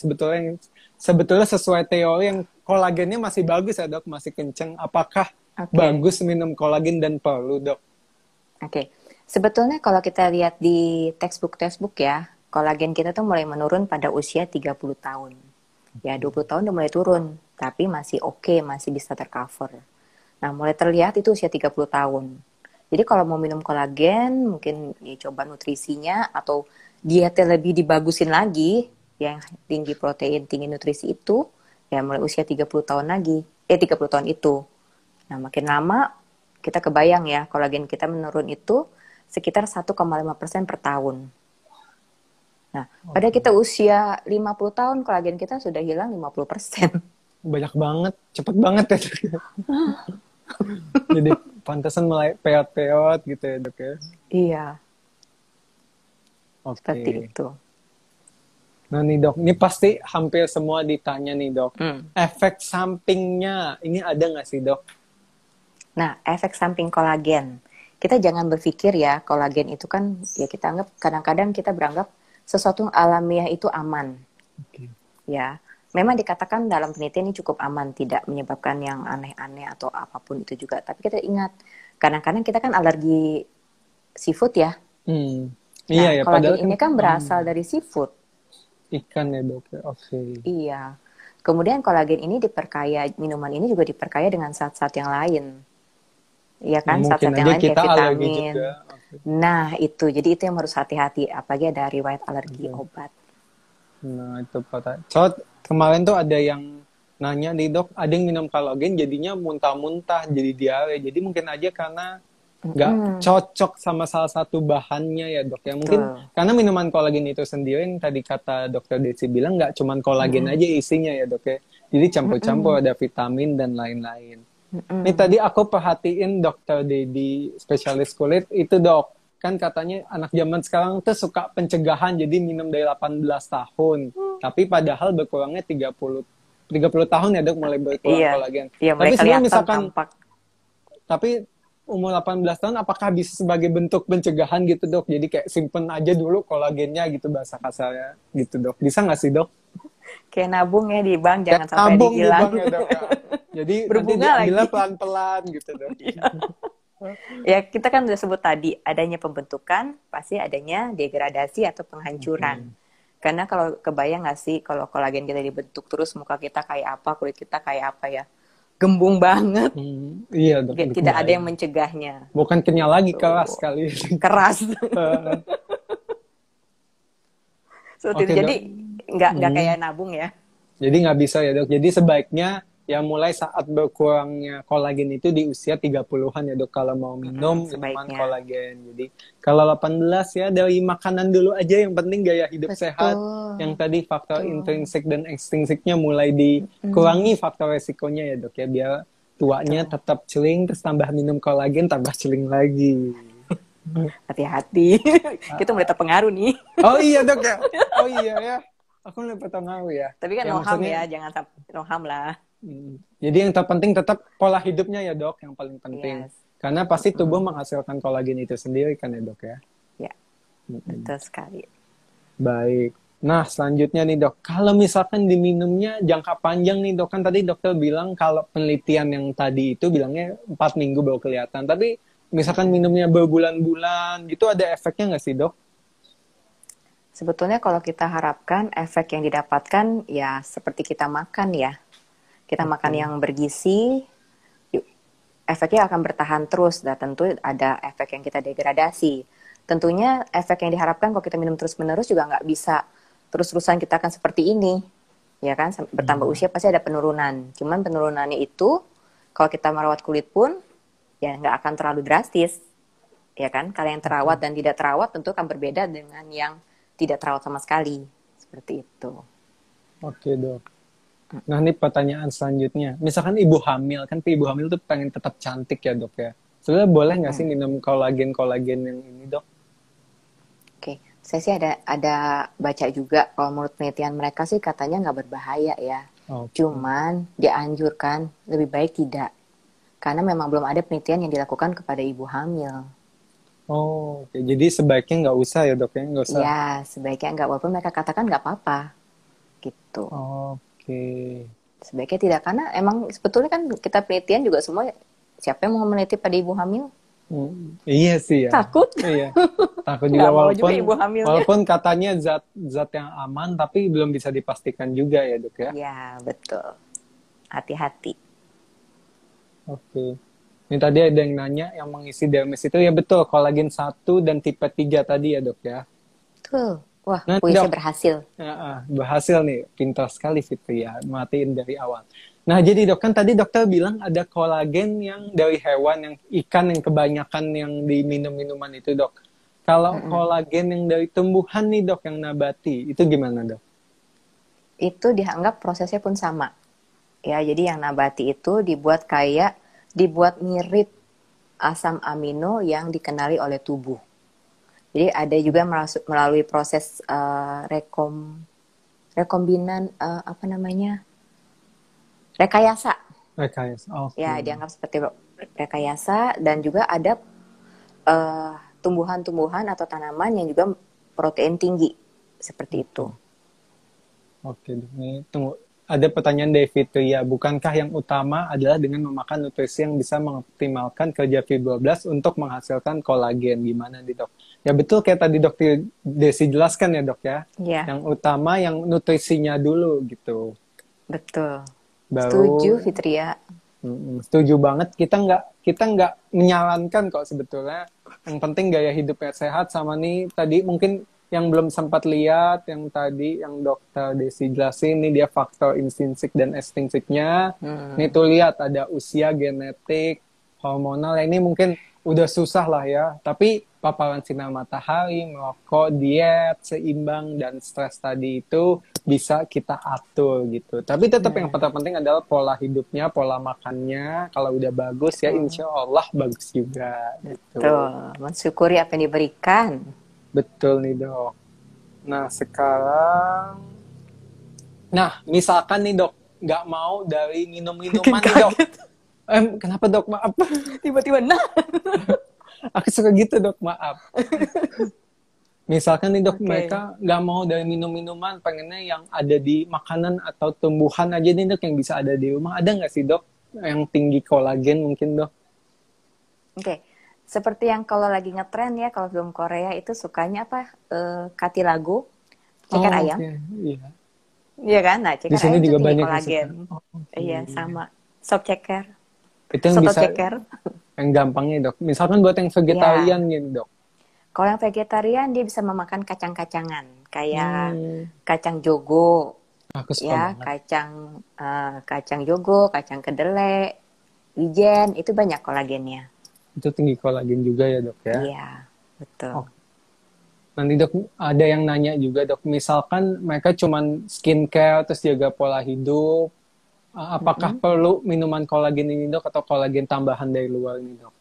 sebetulnya sesuai teori yang kolagennya masih bagus ya dok, masih kenceng. Apakah bagus minum kolagen dan perlu dok? Oke. Sebetulnya kalau kita lihat di textbook ya, kolagen kita tuh mulai menurun pada usia 30 tahun. Ya, 20 tahun udah mulai turun, tapi masih oke, masih bisa tercover. Nah, mulai terlihat itu usia 30 tahun. Jadi kalau mau minum kolagen, mungkin ya coba nutrisinya atau dietnya lebih dibagusin lagi, yang tinggi protein, tinggi nutrisi itu, ya mulai usia 30 tahun lagi. 30 tahun itu. Nah, makin lama kita kebayang ya, kolagen kita menurun itu sekitar 1,5% per tahun. Nah, pada kita usia 50 tahun, kolagen kita sudah hilang 50%. Banyak banget, cepet banget ya. Jadi pantesan mulai peot-peot gitu ya dok ya. Iya. Seperti itu. Nah nih dok, ini pasti hampir semua ditanya nih dok. Efek sampingnya, ini ada nggak sih dok? Nah, efek samping kolagen. Kita jangan berpikir ya, kolagen itu kan, ya kita anggap, kadang-kadang kita beranggap sesuatu yang alamiah itu aman. Ya, memang dikatakan dalam penelitian ini cukup aman, tidak menyebabkan yang aneh-aneh atau apapun itu juga. Tapi kita ingat, kadang-kadang kita kan alergi seafood ya. Iya ya, kolagen ini kan berasal dari seafood. Ikan ya dok, oke. Iya. Kemudian kolagen ini diperkaya, minuman ini juga diperkaya dengan zat-zat yang lain. Iya kan, zat-zat yang lain kayak vitamin. Nah itu, jadi itu yang harus hati-hati, apalagi ada riwayat alergi obat. Nah itu Pak. So, kemarin tuh ada yang nanya nih dok, ada yang minum kolagen jadinya muntah-muntah, jadi diare. Jadi mungkin aja karena nggak cocok sama salah satu bahannya ya dok ya. Mungkin karena minuman kolagen itu sendiri yang tadi kata dokter Desi bilang nggak cuman kolagen aja isinya ya dok ya. Jadi campur-campur ada vitamin dan lain-lain. Ini tadi aku perhatiin dokter Dedi, spesialis kulit, itu dok, kan katanya anak zaman sekarang tuh suka pencegahan, jadi minum dari 18 tahun. Tapi padahal berkurangnya 30 30 tahun ya dok mulai berkurang Iya, kolagen. iya Tapi mulai sebenarnya kelihatan misalkan, tampak. tapi umur 18 tahun apakah bisa sebagai bentuk pencegahan gitu dok? Jadi kayak simpen aja dulu kolagennya gitu bahasa kasarnya gitu dok. Bisa nggak sih dok? Kayak nabung ya di bank, Kayak jangan sampai tabung di dihilang. bank ya dok ya. Jadi nanti Berbunga diambilnya lagi. pelan-pelan gitu dok. Ya, kita kan udah sebut tadi, adanya pembentukan, pasti adanya degradasi atau penghancuran. Oke. Karena kalau kebayang nggak sih, kalau kolagen kita dibentuk terus, muka kita kayak apa, kulit kita kayak apa ya. Gembung banget. Iya dok, Tidak ada yang kebayang. mencegahnya. Bukan kenyal lagi, keras Tuh. sekali. Keras. Seperti itu. Oke Jadi, dok. nggak kayak nabung ya. Jadi nggak bisa ya dok. Jadi sebaiknya yang mulai saat berkurangnya kolagen itu di usia 30-an ya dok. Kalau mau minum minuman Sebaiknya. kolagen. Jadi kalau 18 ya dari makanan dulu aja. Yang penting gaya hidup sehat. Yang tadi faktor intrinsik dan ekstrinsiknya mulai dikurangi faktor resikonya ya dok ya. Biar tuanya tetap celing, terus tambah minum kolagen, tambah celing lagi. Hati-hati. Kita mulai terpengaruh nih. Oh iya dok ya. Oh iya ya. Aku mulai tahu ya. Tapi kan Ya, no harm maksudnya, ya, jangan sampai no harm lah. Jadi yang terpenting tetap pola hidupnya ya dok, yang paling penting. Yes. Karena pasti tubuh menghasilkan kolagen itu sendiri kan ya dok ya. Ya, betul sekali. Baik. Nah selanjutnya nih dok, kalau misalkan diminumnya jangka panjang nih dok, kan tadi dokter bilang kalau penelitian yang tadi itu bilangnya 4 minggu baru kelihatan. Tapi misalkan minumnya berbulan-bulan gitu ada efeknya nggak sih dok? Sebetulnya kalau kita harapkan efek yang didapatkan ya seperti kita makan ya. Kita makan yang bergizi, efeknya akan bertahan terus. Dan tentu ada efek yang kita degradasi. Tentunya efek yang diharapkan kalau kita minum terus-menerus juga nggak bisa terus-terusan kita akan seperti ini. Ya kan, bertambah usia pasti ada penurunan. Cuman penurunannya itu, kalau kita merawat kulit pun, ya nggak akan terlalu drastis. Ya kan, kalau yang terawat dan tidak terawat tentu akan berbeda dengan yang tidak terawat sama sekali. Seperti itu. Oke dok. Nah ini pertanyaan selanjutnya. Misalkan ibu hamil, kan ibu hamil tuh pengen tetap cantik ya dok ya. Sebenarnya boleh nggak sih minum kolagen yang ini dok? Oke, saya sih ada baca juga kalau menurut penelitian mereka sih katanya nggak berbahaya ya. Cuman dianjurkan lebih baik tidak. Karena memang belum ada penelitian yang dilakukan kepada ibu hamil. Oh, oke. Jadi sebaiknya nggak usah ya dok ya, nggak usah. Ya, sebaiknya nggak, walaupun mereka katakan nggak apa-apa, gitu. Oke. Sebaiknya tidak, karena emang sebetulnya kan kita penelitian juga semua, siapa yang mau meneliti pada ibu hamil? Iya sih ya. Takut. Iya. Takut juga ibu hamilnya. walaupun katanya zat yang aman, tapi belum bisa dipastikan juga ya dok ya. Ya, betul. Hati-hati. Oke. Ini tadi ada yang nanya yang mengisi dermis itu ya betul kolagen 1 dan tipe 3 tadi ya dok ya. Betul. Wah, Nah, puisinya berhasil. Berhasil nih, pintar sekali Fitri ya, matiin dari awal. Nah jadi dok, kan tadi dokter bilang ada kolagen yang dari hewan, yang ikan yang kebanyakan yang diminum minuman itu dok. Kalau kolagen yang dari tumbuhan nih dok, yang nabati, itu gimana dok? Itu dianggap prosesnya pun sama. Ya, jadi yang nabati itu dibuat mirip asam amino yang dikenali oleh tubuh. Jadi ada juga melalui proses rekombinan rekayasa. Rekayasa. Okay. Ya, dianggap seperti rekayasa, dan juga ada tumbuhan-tumbuhan atau tanaman yang juga protein tinggi seperti itu. Oke, ini tunggu. Ada pertanyaan dari Fitri ya, bukankah yang utama adalah dengan memakan nutrisi yang bisa mengoptimalkan kerja fibroblast untuk menghasilkan kolagen? Gimana nih dok? Ya betul kayak tadi dokter Desi jelaskan ya dok ya. Yeah. Yang utama yang nutrisinya dulu gitu. Betul. Baru, setuju Fitria. Setuju banget. Kita nggak menyarankan kok sebetulnya. Yang penting gaya hidupnya sehat, sama nih tadi mungkin yang belum sempat lihat, yang tadi yang dokter Desi jelasin, nih dia faktor intrinsik dan ekstrinsiknya. Nih tuh lihat ada usia, genetik, hormonal. Ini mungkin udah susah lah ya. Tapi paparan sinar matahari, merokok, diet, seimbang, dan stres tadi itu bisa kita atur gitu. Tapi tetap yang penting adalah pola hidupnya, pola makannya. Kalau udah bagus ya insya Allah bagus juga. Gitu. Betul, mensyukuri apa yang diberikan. Betul nih dok. Nah sekarang, misalkan nih dok, nggak mau dari Bikin minum-minuman nih dok. kaget. Kenapa dok? Maaf. Tiba-tiba, nah. Aku suka gitu dok, maaf. Misalkan nih dok, Oke. mereka nggak mau dari minum-minuman, pengennya yang ada di makanan atau tumbuhan aja nih dok, yang bisa ada di rumah. Ada nggak sih dok yang tinggi kolagen mungkin dok? Oke. Seperti yang kalau lagi ngetren ya, kalau film Korea itu sukanya apa? Katilago, ceker Oh, ayam. oke. Iya. Iya kan? Nah, Di ceker sini ayam itu juga tinggi banyak yang suka. kolagen. Oh, oke. Iya, sama. Sop ceker, Itu yang soto bisa, ceker. yang gampangnya dok. Misalkan buat yang Iya. vegetarian gitu dok. Kalau yang vegetarian dia bisa memakan kacang-kacangan, kayak Hmm, kacang jogo, aku suka ya, banget. kacang jogo, kacang kedelai, wijen, itu banyak kolagennya. Itu tinggi kolagen juga ya dok ya. Iya, betul. Oh, nanti dok ada yang nanya juga dok. Misalkan mereka cuman skincare terus jaga pola hidup. Apakah Mm-mm. perlu minuman kolagen ini dok atau kolagen tambahan dari luar ini dok?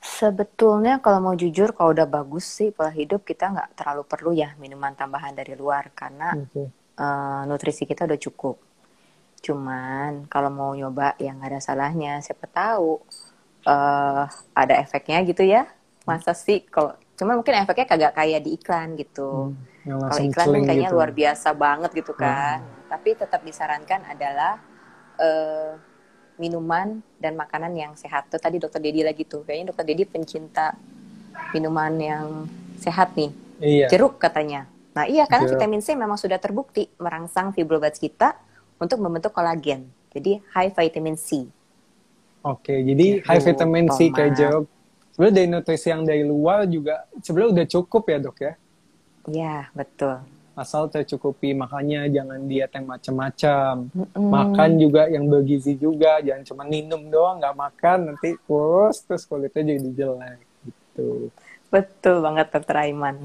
Sebetulnya kalau mau jujur, kalau udah bagus sih pola hidup, kita nggak terlalu perlu ya minuman tambahan dari luar, karena Oke. nutrisi kita udah cukup. Cuman kalau mau nyoba yang nggak ada salahnya, siapa tahu eh ada efeknya gitu ya. Masa sih kalau cuma mungkin efeknya kagak kayak di iklan gitu. Yang Kalau langsung iklan kan celing kayaknya gitu. luar biasa banget gitu kan. Nah, Tapi tetap disarankan adalah eh, minuman dan makanan yang sehat. Tuh tadi Dokter Dedi lagi tuh. Kayaknya Dokter Dedi pencinta minuman yang sehat nih. iya. Jeruk katanya. Nah iya, karena Jeruk. vitamin C memang sudah terbukti merangsang fibroblasts kita untuk membentuk kolagen. Jadi high vitamin C. Oke, jadi high Jeruk, vitamin C kayak tomat. jeruk. Sebenarnya dari nutrisi yang dari luar juga sebenarnya udah cukup ya dok ya. Ya, betul. Asal tercukupi, makanya jangan diet yang macam-macam. Makan Mm-mm. juga yang bergizi juga, jangan cuma minum doang, nggak makan nanti kurus terus kulitnya jadi jelek gitu. Betul banget Dokter Aiman.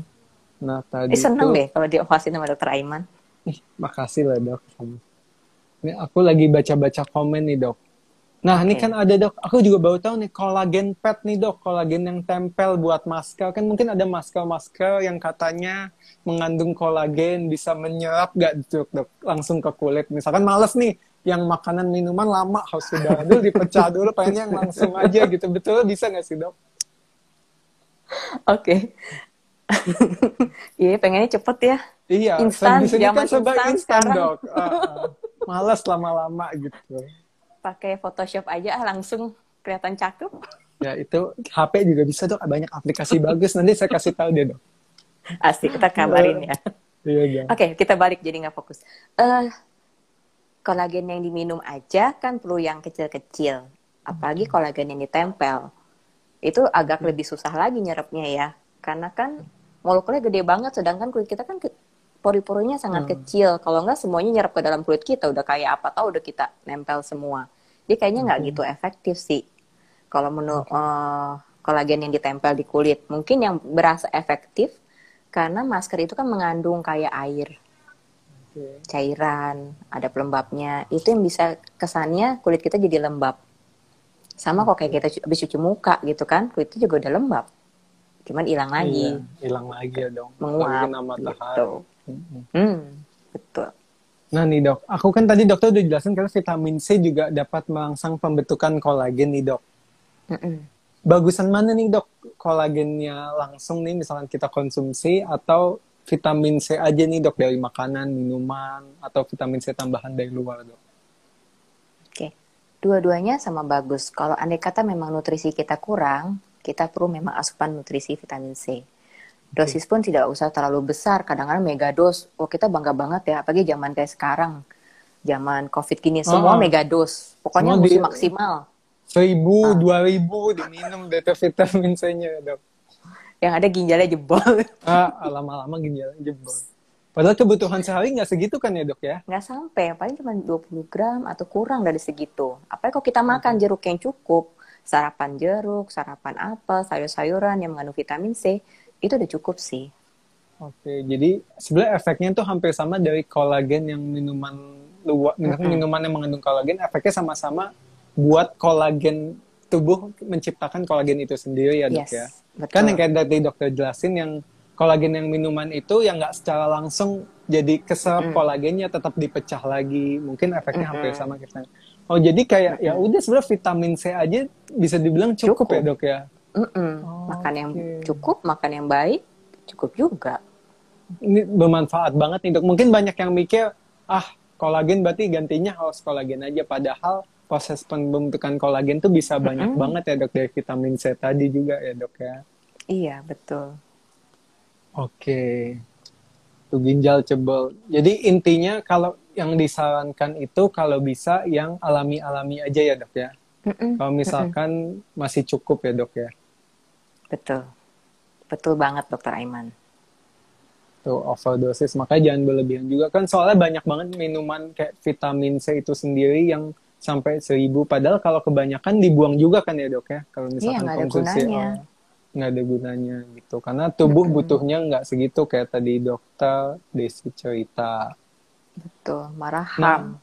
Nah tadi Seneng itu, deh kalau diovasin sama Dokter Aiman. makasih lah dok. Ini aku lagi baca-baca komen nih dok. Nah, ini kan Oke. ada dok, aku juga baru tahu nih kolagen pad nih dok, kolagen yang tempel buat masker. Kan mungkin ada masker-masker yang katanya mengandung kolagen, bisa menyerap gak dok, langsung ke kulit. Misalkan males nih, yang makanan minuman lama harus sudah dulu dipecah dulu, pengennya yang langsung aja gitu. Betul bisa gak sih dok? Oke. Iya, pengennya cepet ya. Iya, Instan, di sini kan zaman serba instan instan sekarang. dok. Malas lama-lama gitu. Pakai Photoshop aja langsung kelihatan cakep. Ya itu HP juga bisa dok, banyak aplikasi bagus. Nanti saya kasih tahu deh dok. Asik, kita kabarin ya. Iya dok. Oke, kita balik jadi nggak fokus. Kolagen yang diminum aja kan perlu yang kecil-kecil. Apalagi kolagen yang ditempel. Itu agak lebih susah lagi nyerapnya ya. Karena kan molekulnya gede banget, sedangkan kulit kita kan pori-porinya sangat kecil. Kalau nggak semuanya nyerap ke dalam kulit kita, udah kayak apa tahu udah kita nempel semua. Jadi kayaknya nggak gitu efektif sih. Kalau menurut kolagen yang ditempel di kulit, mungkin yang berasa efektif karena masker itu kan mengandung kayak air, cairan, ada pelembabnya. Itu yang bisa kesannya kulit kita jadi lembab. Sama kok kayak kita habis cuci muka gitu kan, kulitnya juga udah lembab. Cuman hilang lagi, Iya, hilang lagi ya dong. menguap Kena matahari. gitu. Betul. Nah nih dok, aku kan tadi dokter udah jelasin kalau vitamin C juga dapat merangsang pembentukan kolagen nih dok. Mm-mm. Bagusan mana nih dok? Kolagennya langsung nih misalkan kita konsumsi atau vitamin C aja nih dok dari makanan, minuman, atau vitamin C tambahan dari luar dok? Oke, dua-duanya sama bagus. Kalau andai kata memang nutrisi kita kurang, kita perlu memang asupan nutrisi vitamin C. Dosis pun tidak usah terlalu besar, kadang-kadang megados. Oh kita bangga banget ya, apalagi zaman kayak sekarang. Zaman COVID gini, semua megados. Pokoknya Semua mesti maksimal. 1.000, 2.000 diminum data vitamin C-nya dok. Yang ada ginjalnya jebol. Lama-lama ginjalnya jebol. Padahal kebutuhan sehari nggak segitu kan ya dok ya? Nggak sampai, paling cuma 20 gram atau kurang dari segitu. Apalagi kalau kita makan jeruk yang cukup, sarapan jeruk, sarapan apel, sayur-sayuran yang mengandung vitamin C, itu udah cukup sih. Oke, jadi sebenarnya efeknya tuh hampir sama dari kolagen yang minuman luar, minuman yang mengandung kolagen, efeknya sama-sama buat kolagen tubuh menciptakan kolagen itu sendiri ya dok Yes, ya. betul. Kan yang kayak tadi dokter jelasin yang kolagen yang minuman itu yang nggak secara langsung jadi keserap kolagennya tetap dipecah lagi. Mungkin efeknya hampir sama kita. Oh, jadi kayak ya udah sebenarnya vitamin C aja bisa dibilang cukup ya, Dok ya. Makan yang cukup, makan yang baik, cukup juga. Ini bermanfaat banget nih, Dok. Mungkin banyak yang mikir, kolagen berarti gantinya harus kolagen aja. Padahal proses pembentukan kolagen tuh bisa banyak banget ya, Dok, dari vitamin C tadi juga ya, Dok ya. Iya, betul. Oke. Tuh ginjal cebol. Jadi intinya kalau yang disarankan itu kalau bisa yang alami-alami aja ya, Dok ya. Kalau misalkan masih cukup ya, Dok ya. Betul. Betul banget, Dokter Aiman. Tuh overdosis, makanya jangan berlebihan juga kan, soalnya banyak banget minuman kayak vitamin C itu sendiri yang sampai 1.000, padahal kalau kebanyakan dibuang juga kan ya, Dok ya, kalau misalkan konsumsi nggak ada gunanya gitu, karena tubuh butuhnya nggak segitu kayak tadi dokter Desi cerita. Betul, malahan.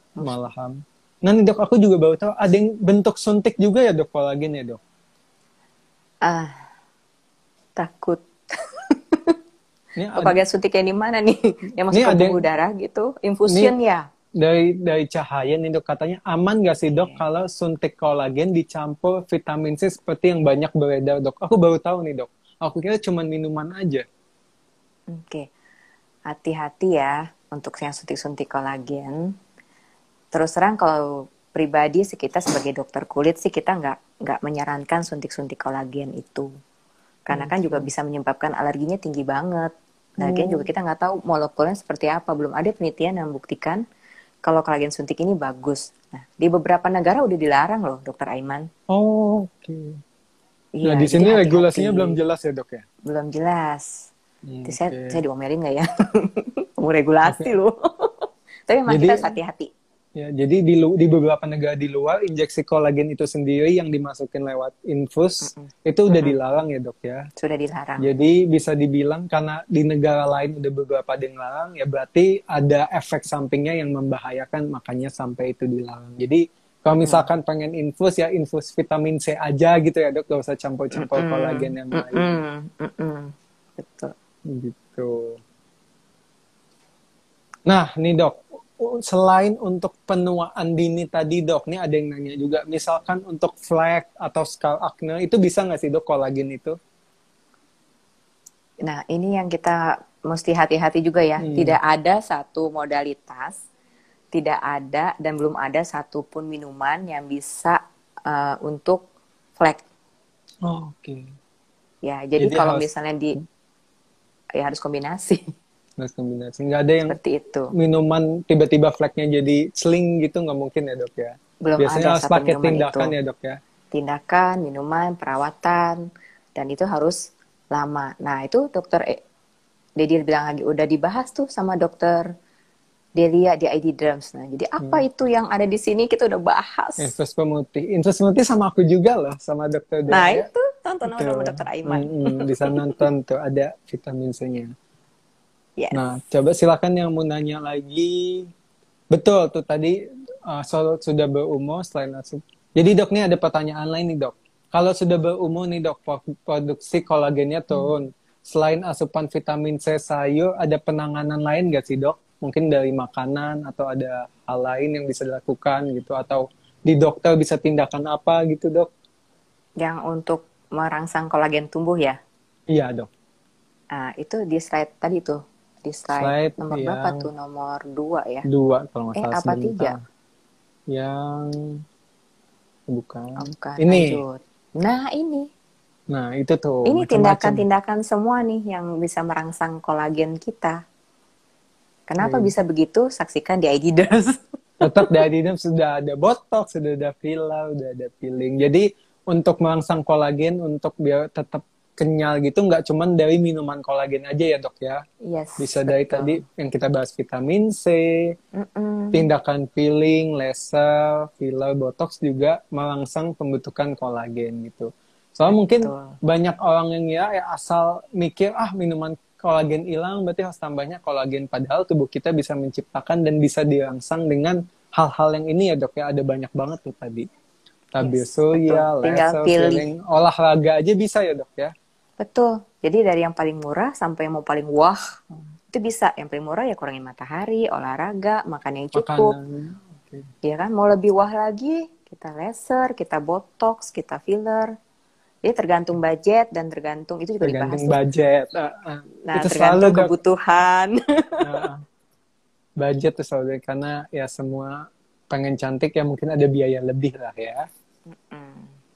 Nah nih, Dok, aku juga baru tahu ada yang bentuk suntik juga ya, Dok, kolagen ya, Dok. Takut. Pakai suntiknya di mana nih? Yang masuk ke pembuluh darah gitu? Infusion ya? Dari Cahaya nih, Dok, katanya aman nggak sih, Dok, kalau suntik kolagen dicampur vitamin C seperti yang banyak beredar, Dok? Aku baru tahu nih, Dok. Aku kira cuma minuman aja. Oke. Hati-hati ya untuk yang suntik-suntik kolagen. Terus terang kalau pribadi sih, kita sebagai dokter kulit sih kita nggak menyarankan suntik-suntik kolagen itu. Karena kan juga bisa menyebabkan alerginya tinggi banget. Lagian juga kita nggak tahu molekulnya seperti apa. Belum ada penelitian yang membuktikan kalau kolagen suntik ini bagus. Nah, di beberapa negara udah dilarang loh, Dokter Aiman. Oke. Iya, nah, di sini regulasinya belum jelas ya, Dok ya? Belum jelas. Saya diomelin nggak ya? Mau regulasi loh. Tapi memang kita harus hati-hati. Ya, jadi di beberapa negara di luar, injeksi kolagen itu sendiri yang dimasukin lewat infus, itu udah dilarang ya, Dok ya? Sudah dilarang. Jadi bisa dibilang karena di negara lain udah beberapa ada yang larang, ya berarti ada efek sampingnya yang membahayakan, makanya sampai itu dilarang. Jadi kalau misalkan pengen infus, ya infus vitamin C aja gitu ya, Dok, gak usah campur-campur kolagen yang lain. Betul. Gitu. Nah, nih, Dok, selain untuk penuaan dini tadi, Dok, nih ada yang nanya juga, misalkan untuk flek atau scalp acne, itu bisa nggak sih, Dok, kolagen itu? Nah, ini yang kita mesti hati-hati juga ya. Tidak ada satu modalitas, tidak ada dan belum ada satupun minuman yang bisa untuk flek. Oke. Ya, jadi kalau misalnya ya harus kombinasi. Nggak ada yang seperti itu. Minuman tiba-tiba fleknya jadi sling gitu, nggak mungkin ya, Dok ya? Belum biasanya ada harus satu pakai minuman tindakan itu. Ya, Dok ya? Tindakan, minuman, perawatan, dan itu harus lama. Nah, itu dokter Dedi bilang lagi, udah dibahas tuh sama dokter Delia di ID Drums. Nah, jadi apa itu yang ada di sini kita udah bahas. Infus pemutih sama aku juga loh, sama dokter Delia. Nah, itu tonton sama dokter Aiman. Bisa nonton tuh, ada vitamin C-nya. Yes. Nah, coba silakan yang mau nanya lagi. Betul tuh tadi sudah berumur selain asup. Jadi, Dok, nih ada pertanyaan lain nih, Dok. Kalau sudah berumur nih, Dok, produksi kolagennya turun. Selain asupan vitamin C sayur, ada penanganan lain nggak sih, Dok? Mungkin dari makanan atau ada hal lain yang bisa dilakukan gitu, atau di dokter bisa tindakan apa gitu, Dok? Yang untuk merangsang kolagen tumbuh ya? Iya, Dok. Nah, itu di slide tadi tuh. Di slide nomor berapa tuh? Nomor 2 ya? 2 kalau nggak salah. Apa 3? Yang bukan. Ini. Lanjut. Nah, ini. Nah, itu tuh. Ini tindakan-tindakan semua nih yang bisa merangsang kolagen kita. Kenapa bisa begitu? Saksikan di ID Drums. Tetap di ID Drums sudah ada botox, sudah ada filler, sudah ada peeling. Jadi untuk merangsang kolagen, untuk biar tetap kenyal gitu, nggak cuma dari minuman kolagen aja ya, Dok ya. Yes, bisa dari tadi yang kita bahas vitamin C, tindakan peeling, laser, filler, botox juga merangsang pembentukan kolagen gitu. Soalnya mungkin banyak orang yang ya asal mikir minuman kolagen hilang berarti harus tambahnya kolagen, padahal tubuh kita bisa menciptakan dan bisa dirangsang dengan hal-hal yang ini ya, Dok ya. Ada banyak banget tuh tadi. Tabir surya, laser, peeling, olahraga aja bisa ya, Dok ya. Betul. Jadi dari yang paling murah sampai yang mau paling wah, Itu bisa. Yang paling murah ya kurangin matahari, olahraga, makan yang cukup. Makanan. Okay. Ya kan, mau lebih wah lagi, kita laser, kita botox, kita filler. Jadi tergantung budget dan tergantung itu juga dibahas Tergantung tuh. budget. Nah, Itu selalu tergantung Dok. kebutuhan. Budget tuh selalu, karena ya semua pengen cantik ya mungkin ada biaya lebih lah ya.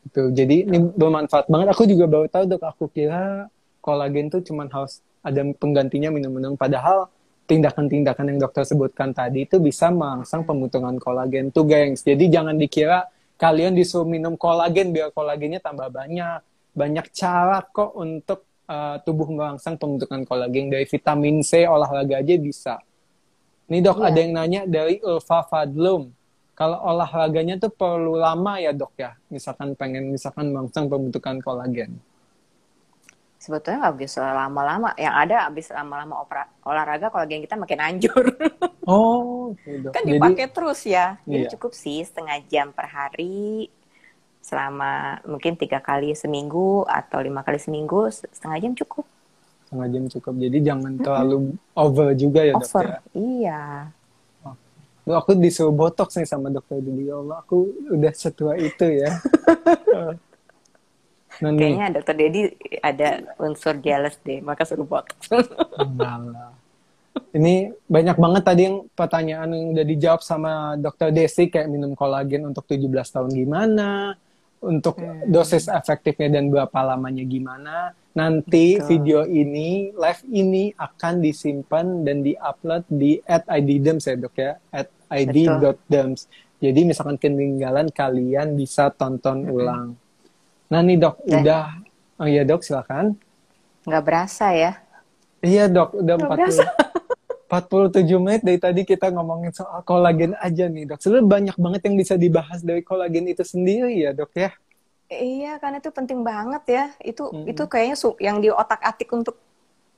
Gitu. Jadi ini bermanfaat banget. Aku juga baru tahu Dok, aku kira kolagen tuh cuman harus ada penggantinya minum-minum. Padahal tindakan-tindakan yang dokter sebutkan tadi itu bisa merangsang pembentukan kolagen tuh, gengs. Jadi jangan dikira kalian disuruh minum kolagen biar kolagennya tambah banyak. Banyak cara kok untuk tubuh merangsang pembentukan kolagen. Dari vitamin C, olahraga aja bisa. Nih Dok, ada yang nanya dari Ulfa Fadlum. Kalau olahraganya tuh perlu lama ya Dok ya? Misalkan merangsang pembentukan kolagen. Sebetulnya nggak bisa lama-lama. Yang ada habis lama-lama olahraga kolagen kita makin hancur. Oh, Dok. Kan dipakai terus ya. Jadi iya. cukup sih setengah jam per hari. Selama mungkin 3 kali seminggu atau 5 kali seminggu, setengah jam cukup. Setengah jam cukup. Jadi jangan terlalu over juga ya Dok ya? Iya. Loh, aku disuruh botox nih sama dokter Didi. Ya Allah, aku udah setua itu ya. Kayaknya dokter Dedi ada unsur jealous deh, maka suruh botox. Enggak. Ini banyak banget tadi yang pertanyaan yang udah dijawab sama dokter Desi, kayak minum kolagen untuk 17 tahun gimana, untuk dosis efektifnya dan berapa lamanya gimana. Nanti video ini, live ini akan disimpan dan diupload di @iddems ya Dok ya, @id.dems. Jadi misalkan ketinggalan, kalian bisa tonton ulang. Nah nih Dok, udah, oh iya Dok silakan. Nggak berasa ya? Iya Dok, udah 47 menit dari tadi kita ngomongin soal kolagen aja nih Dok. Sebenarnya banyak banget yang bisa dibahas dari kolagen itu sendiri ya Dok ya. Iya, karena itu penting banget ya. Itu kayaknya yang di otak-atik untuk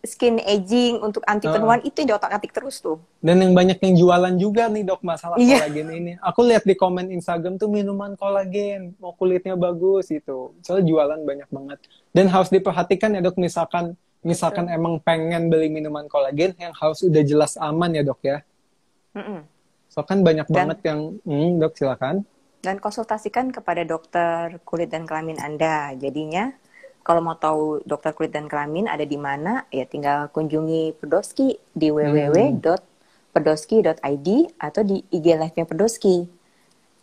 skin aging, untuk anti penuaan itu yang di otak-atik terus tuh. Dan yang banyak yang jualan juga nih Dok masalah kolagen ini. Aku lihat di komen Instagram tuh minuman kolagen, mau kulitnya bagus itu. Soalnya jualan banyak banget. Dan harus diperhatikan ya Dok, misalkan emang pengen beli minuman kolagen yang harus udah jelas aman ya Dok ya. So kan banyak banget yang, Dok silakan. Dan konsultasikan kepada dokter kulit dan kelamin Anda. Jadinya kalau mau tahu dokter kulit dan kelamin ada di mana, ya tinggal kunjungi Pedosky di www.pedosky.id atau di IG Live-nya Pedosky.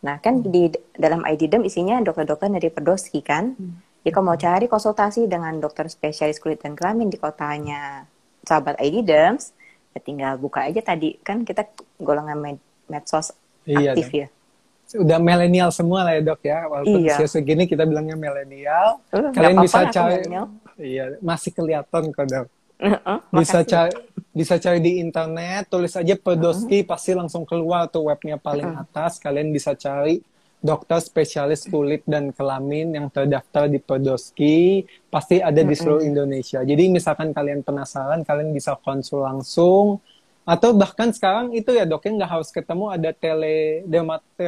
Nah kan di dalam IDDem isinya dokter-dokter dari Pedosky kan. Jadi kalau mau cari konsultasi dengan dokter spesialis kulit dan kelamin di kotanya sahabat IDDems, ya tinggal buka aja tadi. Kan kita golongan medsos aktif ya. Udah milenial semua lah ya Dok ya, walaupun usia segini kita bilangnya milenial. Kalian bisa cari, masih kelihatan kok Dok. Bisa cari di internet, tulis aja Pedosky, pasti langsung keluar tuh webnya paling atas. Kalian bisa cari dokter spesialis kulit dan kelamin yang terdaftar di Pedosky, pasti ada di seluruh Indonesia. Jadi misalkan kalian penasaran, kalian bisa konsul langsung. Atau bahkan sekarang itu ya Dok, nggak harus ketemu, ada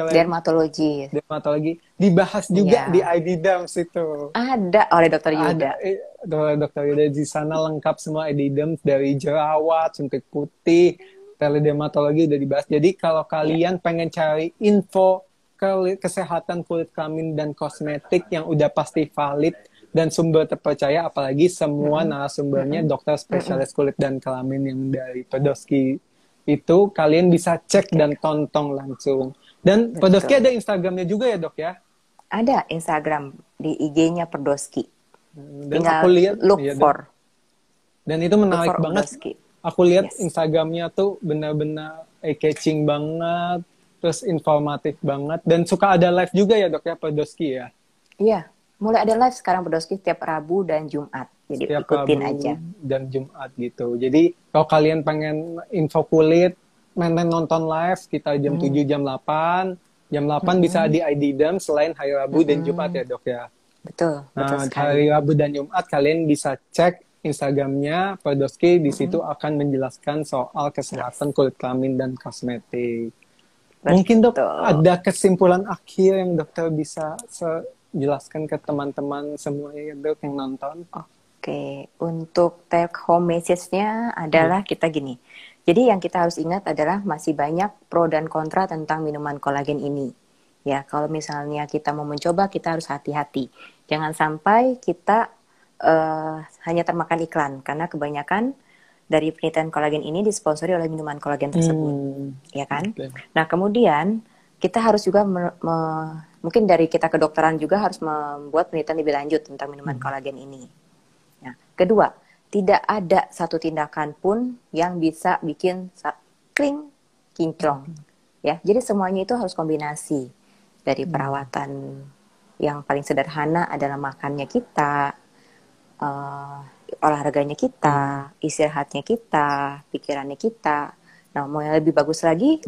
dermatologi dibahas juga di IDDems itu. Ada oleh Dokter Yuda. Dokter Yuda di sana lengkap semua IDDems, dari jerawat, suntik putih, teledermatologi udah dibahas. Jadi kalau kalian pengen cari info kesehatan kulit kelamin dan kosmetik yang udah pasti valid dan sumber terpercaya, apalagi semua narasumbernya dokter spesialis kulit dan kelamin yang dari Pedosky itu, kalian bisa cek dan tonton langsung. Dan Pedosky ada Instagramnya juga ya Dok ya? Ada Instagram di IG-nya Pedosky. Dan aku lihat look for. Dan itu menarik banget. Pedosky. Aku lihat Instagramnya tuh benar-benar eye-catching banget, terus informatif banget, dan suka ada live juga ya Dok ya Pedosky ya? Iya. Mulai ada live sekarang Pedosky setiap Rabu dan Jumat. Jadi setiap ikutin Rabu aja. Dan Jumat gitu. Jadi kalau kalian pengen info kulit, nonton live kita jam 7, jam 8. Jam 8 bisa di IDDems selain hari Rabu dan Jumat ya Dok ya. Betul. Nah, hari Rabu dan Jumat kalian bisa cek Instagramnya Pedosky. Di situ akan menjelaskan soal kesehatan kulit kelamin dan kosmetik. Mungkin Dok ada kesimpulan akhir yang dokter bisa jelaskan ke teman-teman semuanya Dok yang nonton. Oke, untuk take home message-nya adalah kita gini. Jadi yang kita harus ingat adalah masih banyak pro dan kontra tentang minuman kolagen ini. Ya, kalau misalnya kita mau mencoba, kita harus hati-hati. Jangan sampai kita hanya termakan iklan, karena kebanyakan dari penelitian kolagen ini disponsori oleh minuman kolagen tersebut, ya kan? Okay. Nah, kemudian kita harus juga mungkin dari kita kedokteran juga harus membuat penelitian lebih lanjut tentang minuman kolagen ini. Nah, kedua, tidak ada satu tindakan pun yang bisa bikin kling kinclong, ya. Jadi semuanya itu harus kombinasi dari perawatan yang paling sederhana adalah makannya kita, olahraganya kita, istirahatnya kita, pikirannya kita. Nah, mau yang lebih bagus lagi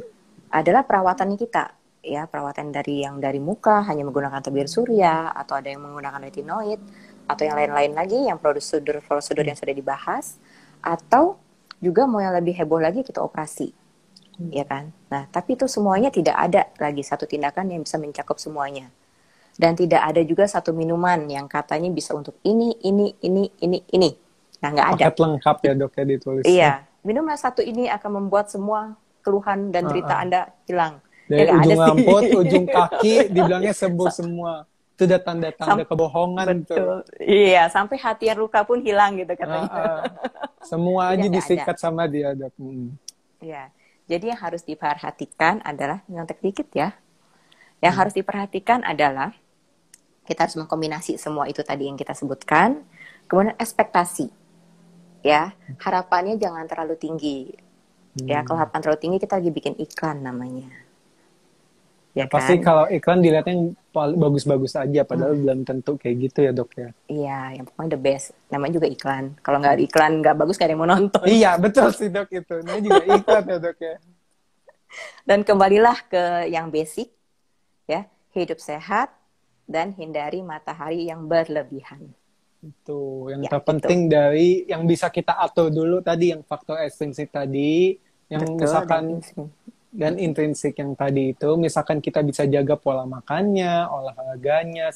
adalah perawatannya kita, ya, perawatan dari muka hanya menggunakan tabir surya, atau ada yang menggunakan retinoid, atau yang lain-lain lagi yang prosedur yang sudah dibahas, atau juga mau yang lebih heboh lagi kita operasi, ya kan? Nah, tapi itu semuanya tidak ada lagi satu tindakan yang bisa mencakup semuanya. Dan tidak ada juga satu minuman yang katanya bisa untuk ini. Nah, nggak ada. Paket lengkap ya dok ya ditulis. Iya, minuman satu ini akan membuat semua keluhan dan derita Anda hilang. Dari ujung rambut, ujung kaki, dibilangnya sembuh semua. Itu udah tanda-tanda kebohongan. Betul. Tuh. Iya, sampai hati yang luka pun hilang gitu katanya. Semua aja disikat sama dia dok. Iya, jadi yang harus diperhatikan adalah, nyontek dikit ya. Yang harus diperhatikan adalah kita harus mengkombinasi semua itu tadi yang kita sebutkan. Kemudian ekspektasi, ya, harapannya jangan terlalu tinggi. Ya, kalau harapan terlalu tinggi kita lagi bikin iklan namanya. Ya pasti kan? Kalau iklan dilihatnya yang bagus-bagus aja, padahal belum tentu kayak gitu ya dok ya. Iya, yang pokoknya the best. Namanya juga iklan. Kalau nggak iklan nggak bagus, nggak ada yang mau nonton. Iya, betul sih dok itu. Namanya juga iklan ya dok ya. Dan kembalilah ke yang basic, ya, hidup sehat dan hindari matahari yang berlebihan. Itu yang terpenting dari yang bisa kita atur dulu tadi, yang faktor ekstrinsik tadi, yang betul, misalkan dan intrinsik yang tadi itu, misalkan kita bisa jaga pola makannya, olahraganya,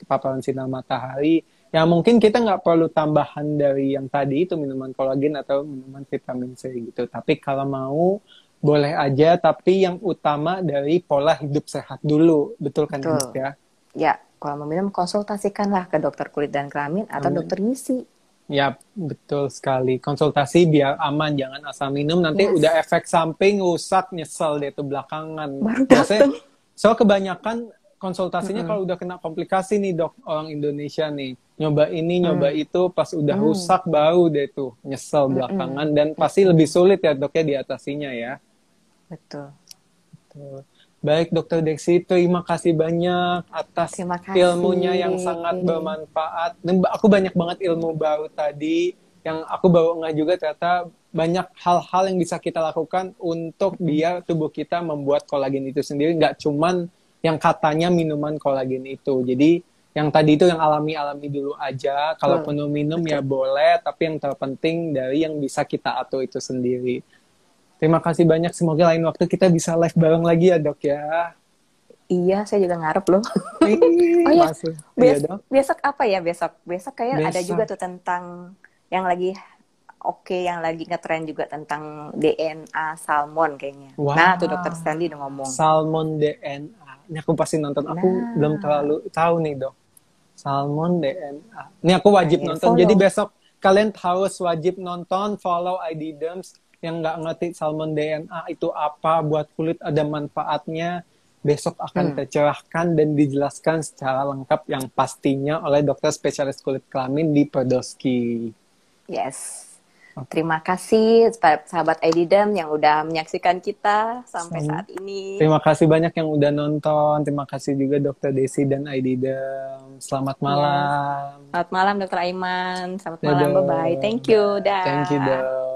paparan sinar matahari, ya mungkin kita nggak perlu tambahan dari yang tadi itu minuman kolagen atau minuman vitamin C gitu. Tapi kalau mau boleh aja, tapi yang utama dari pola hidup sehat dulu, betul kan dok ya? Ya, kalau mau minum konsultasikanlah ke dokter kulit dan kelamin atau dokter gizi. Ya, betul sekali. Konsultasi biar aman, jangan asal minum. Nanti udah efek samping, rusak, nyesel deh itu belakangan. Biasanya, kebanyakan konsultasinya kalau udah kena komplikasi nih dok, orang Indonesia nih. Nyoba ini, nyoba itu, pas udah rusak baru deh tuh nyesel belakangan. Dan pasti lebih sulit ya dok ya diatasinya ya. Betul. Baik Dokter Deksi, terima kasih banyak atas ilmunya yang sangat bermanfaat. Dan aku banyak banget ilmu baru tadi yang aku baru nggak juga, ternyata banyak hal-hal yang bisa kita lakukan untuk biar tubuh kita membuat kolagen itu sendiri. Nggak cuman yang katanya minuman kolagen itu. Jadi yang tadi itu yang alami-alami dulu aja. Kalaupun mau minum ya boleh, tapi yang terpenting dari yang bisa kita atur itu sendiri. Terima kasih banyak. Semoga lain waktu kita bisa live bareng lagi ya dok ya. Iya, saya juga ngarep loh. Oh iya, besok apa ya besok? Besok kayak ada juga tuh tentang yang lagi yang lagi ngetren juga tentang DNA salmon kayaknya. Wow. Nah tuh dokter Stanley udah ngomong. Salmon DNA. Ini aku pasti nonton. Aku belum terlalu tahu nih dok. Salmon DNA. Ini aku wajib nonton. Follow. Jadi besok kalian harus wajib nonton, follow ID Derms. Yang nggak ngerti salmon DNA itu apa, buat kulit ada manfaatnya, besok akan tercerahkan dan dijelaskan secara lengkap yang pastinya oleh dokter spesialis kulit kelamin di Podolski. Yes. Terima kasih sahabat IDDem yang udah menyaksikan kita sampai saat ini. Terima kasih banyak yang udah nonton. Terima kasih juga Dokter Desi dan IDDem. Selamat malam. Selamat malam Dokter Aiman. Selamat malam. Bye-bye. Thank you. Dah. Thank you, Dok.